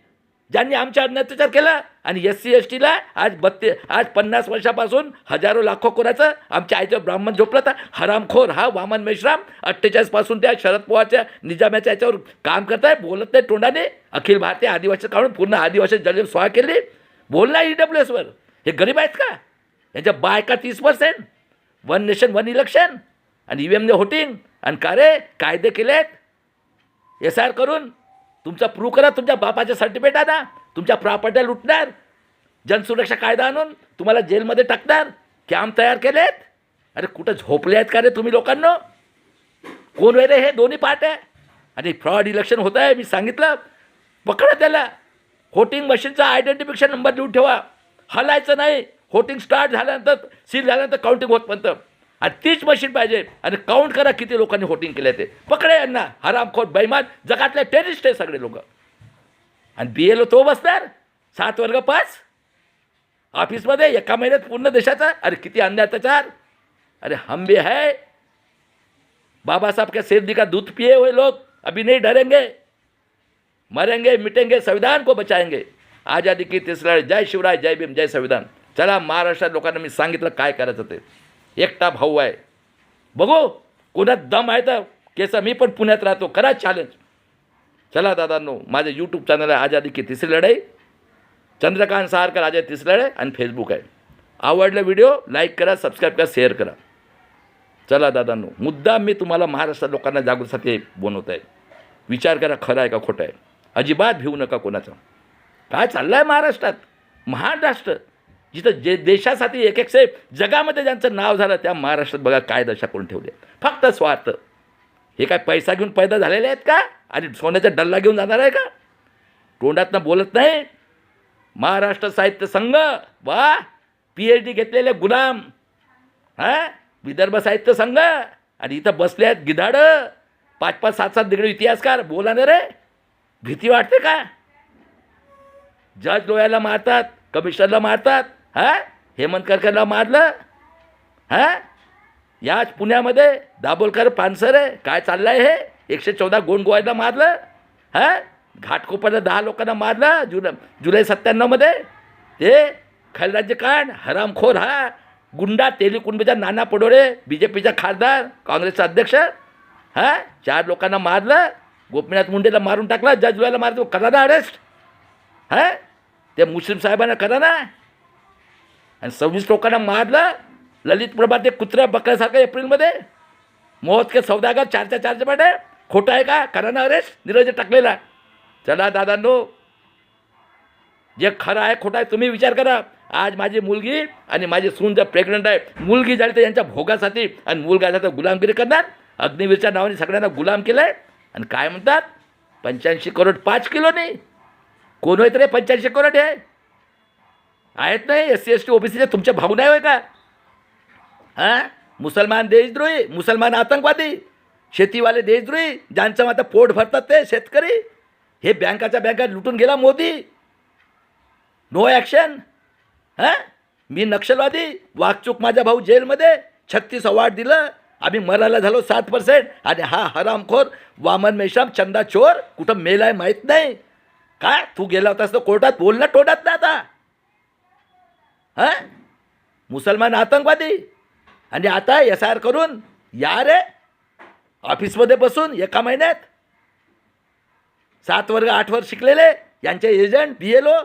ज्यांनी आमच्या अत्याचार केला. आणि SC STला आज 50 वर्षापासून हजारो लाखो कोणाचं आमच्या आईचं ब्राह्मण झोपलं तर हरामखोर हा वामन मेश्राम 48 पासून त्या शरद पवारच्या निजाम्याच्या याच्यावर काम करत आहे. बोलत नाही तोंडाने. अखिल भारतीय आदिवासी काढून पूर्ण आदिवासी जल स्वाहा केली. बोलला EWSवर. हे गरीब आहेत का? यांच्या बायका 30%. 1 नेशन 1 इलेक्शन आणि EVMने व्होटिंग. आणि का रे कायदे केलेत SR करून. तुमचा प्रूव्ह करा. तुमच्या बापाचे सर्टिफिकेट आणा. तुमच्या प्रॉपर्ट्या लुटणार. जनसुरक्षा कायदा आणून तुम्हाला जेलमध्ये टाकणार. कॅम्प तयार केलेत. अरे कुठं झोपले आहेत का रे तुम्ही लोकांना? कोण आहे रे हे दोन्ही पार्ट आहे? आणि फ्रॉड इलेक्शन होत आहे. मी सांगितलं पकडा त्याला. व्होटिंग मशीनचा आयडेंटिफिकेशन नंबर लिहून ठेवा. हलायचं नाही. व्होटिंग स्टार्ट झाल्यानंतर सील झाल्यानंतर काउंटिंग होतपर्यंत. आणि तीच मशीन पाहिजे. आणि काउंट करा किती लोकांनी व्होटिंग केलं ते. पकडे यांना. हरामखोर बैमान जगातले टेररिस्ट आहे सगळे लोक. आणि BLO तो बसणार 7 वर्ग 5 ऑफिसमध्ये एका महिन्यात पूर्ण देशाचा. अरे किती अन्याय अत्याचार. अरे हम भी है. बाबा साहब के सिर का दूध पिए हुए लोग अभी नहीं डरेंगे. मरेंगे मिटेंगे संविधान को बचाएंगे. आज़ादी की तीसरी लढाई. जय शिवराय, जय भीम, जय संविधान. चला महाराष्ट्रात लोकांना मी सांगितलं काय करायचं ते. एकटा भाऊ आहे. बघू कोणात दम आहे तर केस. मी पण पुण्यात राहतो. करा चॅलेंज. चला दादांनो, माझे यूट्यूब चॅनल आहे आझादी की तिसरी लढाई. चंद्रकांत सहारकर आझादी तिसरी लढाई. आणि फेसबुक आहे. आवडलं व्हिडिओ लाईक करा, सबस्क्राईब करा, शेअर करा. चला दादांनो, मुद्दाम मी तुम्हाला महाराष्ट्रात लोकांना जागृतीसाठी बनवत आहे. विचार करा खरं आहे का खोटं आहे. अजिबात भिवू नका कोणाचं. काय चाललं आहे महाराष्ट्रात? महाराष्ट्र जिथं जे देशासाठी एक साहेब जगामध्ये ज्यांचं नाव झालं त्या महाराष्ट्रात बघा काय दशा करून ठेवली. फक्त स्वार्थ. हे काय पैसा घेऊन पैदा झालेले आहेत का? आणि सोन्याचा डल्ला घेऊन जाणार आहे का? तोंडातनं बोलत नाही. महाराष्ट्र साहित्य संघ वा PhD घेतलेले गुलाम. हां, विदर्भ साहित्य संघ. आणि इथं बसले आहेत गिधाडं 5-5, 7-7 डिग्री इतिहासकार. बोला ना रे, भीती वाटते का? जज लोयाला मारतात, कमिशनरला मारतात. हां, हेमंत करकरला मारलं. हां, याच पुण्यामध्ये दाभोलकर पानसरे काय चाललं आहे हे. 114 गोंडगोवायला मारलं. हां, घाटकोपरला 10 लोकांना मारलं जुलै 97मध्ये. ते खैलराज्य कांड. हरामखोर हा गुंडा तेलीकुंडचा नाना पडोळे BJPचा खासदार, काँग्रेसचा अध्यक्ष. हां, 4 लोकांना मारलं. गोपीनाथ मुंडेला मारून टाकला. जज लोयाला मारतो. करा ना अरेस्ट. हां, ते मुस्लिम साहेबांना करा ना. आणि 26 लोकांना मारलं. ललित प्रभा ते कुत्र्या बकऱ्यासारखं एप्रिलमध्ये. मौत के सौदागर 4च्या 4 पाटे. खोटं आहे का? करा ना अरेस्ट नीरज टाकलेला. चला दादांनो, जे खरं आहे खोटं आहे तुम्ही विचार करा. आज माझी मुलगी आणि माझी सून जर प्रेग्नंट आहे, मुलगी झाली तर यांच्या भोगासाठी आणि मुलगा झाला तर गुलामगिरी करणार. अग्निवीरच्या नावाने सगळ्यांना गुलाम केलं आहे. आणि काय म्हणतात 85 करोड 5 किलो नाही. कोण होय रे 85 करोड हे आहेत नाही SC ST OBCचे तुमचे भाऊ नाही होय का? हां, मुसलमान देशद्रोही, मुसलमान आतंकवादी, शेतीवाले देशद्रोही, ज्यांचं आता पोट भरतात ते शेतकरी. हे बँका लुटून गेला मोदी. No action. हां, मी नक्षलवादी, वाकचूक माझा भाऊ जेलमध्ये, 36 अवॉर्ड दिलं, आम्ही मरायला झालो 7%. आणि हा हरामखोर वामन मेश्राम चंदा चोर कुठं मेलाय माहीत नाही. काय तू गेला होतास तर कोर्टात बोलणं तोडत नाही आता. हां, मुसलमान आतंकवादी. आणि आता SIR करून या रे ऑफिसमध्ये बसून एका महिन्यात 7 वर्ग 8 वर्ष शिकलेले यांचे एजंट BLO.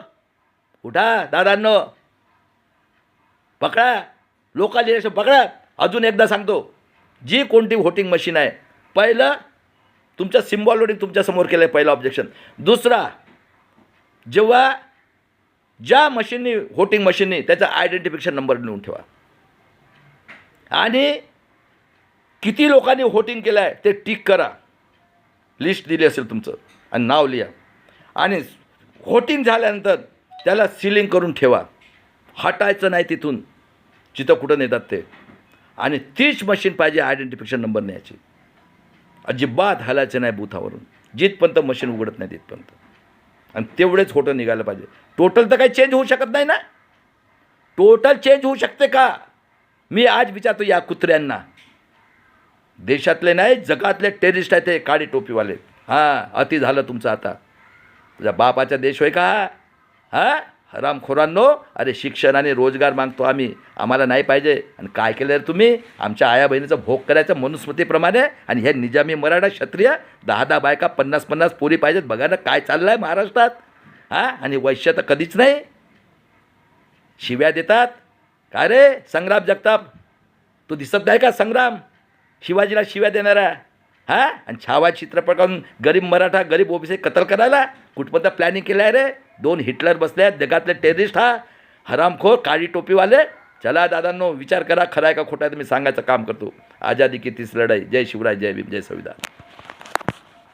उठा दादांनो, पकडा लोकल इलेक्शन पकडा. अजून एकदा सांगतो, जी कोणती व्होटिंग मशीन आहे, पहिलं तुमचं सिम्बॉल लोडिंग तुमच्यासमोर केलं आहे, पहिलं ऑब्जेक्शन. दुसरा, जेव्हा ज्या मशीननी व्होटिंग मशीननी त्याचा आयडेंटिफिकेशन नंबर लिहून ठेवा. आणि किती लोकांनी व्होटिंग केलं आहे ते टिक करा. लिस्ट दिली असेल तुमचं आणि नाव लिहा. आणि व्होटिंग झाल्यानंतर त्याला सिलिंग करून ठेवा. हटायचं नाही तिथून जिथं कुठं नेतात ते. आणि तीच मशीन पाहिजे आयडेंटिफिकेशन नंबर न्यायची. अजिबात हलायचं नाही बूथावरून जिथपर्यंत मशीन उघडत नाही तिथपर्यंत. आणि तेवढेच फोटो निघायला पाहिजे. टोटल तर काही चेंज होऊ शकत नाही ना. टोटल चेंज होऊ शकते का? मी आज विचारतो या कुत्र्यांना. देशातले नाही जगातले टेररिस्ट आहेत ते काळी टोपीवाले. हां, अति झालं तुमचं आता. तुझ्या बापाचा देश होय का? हां, हरामखोरांनो. अरे शिक्षण आणि रोजगार मागतो आम्ही, आम्हाला नाही पाहिजे. आणि काय केलं रे तुम्ही? आमच्या आया बहिणीचा भोग करायचं मनुस्मृतीप्रमाणे. आणि हे निजामी मराठा क्षत्रिय 10 बायका 50 पोरी पाहिजेत. बघा ना काय चाललं आहे महाराष्ट्रात. हां, आणि वैश्य तर कधीच नाही. शिव्या देतात. काय रे संग्राम जगताप, तू दिसत नाही का संग्राम? शिवाजीला शिव्या देणारा. हां, आणि छावा चित्रपट करून गरीब मराठा गरीब OBC कत्ल करायला कुठपर्यंत प्लॅनिंग केलं आहे रे? 2 हिटलर बसले आहेत जगातले टेररिस्ट. हा हरामखोर काळी टोपीवाले. चला दादांनो, विचार करा खरं आहे का खोटा आहे. मी सांगायचं काम करतो. आझादी की तीच लढाई. जय शिवराय, जय भीम, जय संविधान.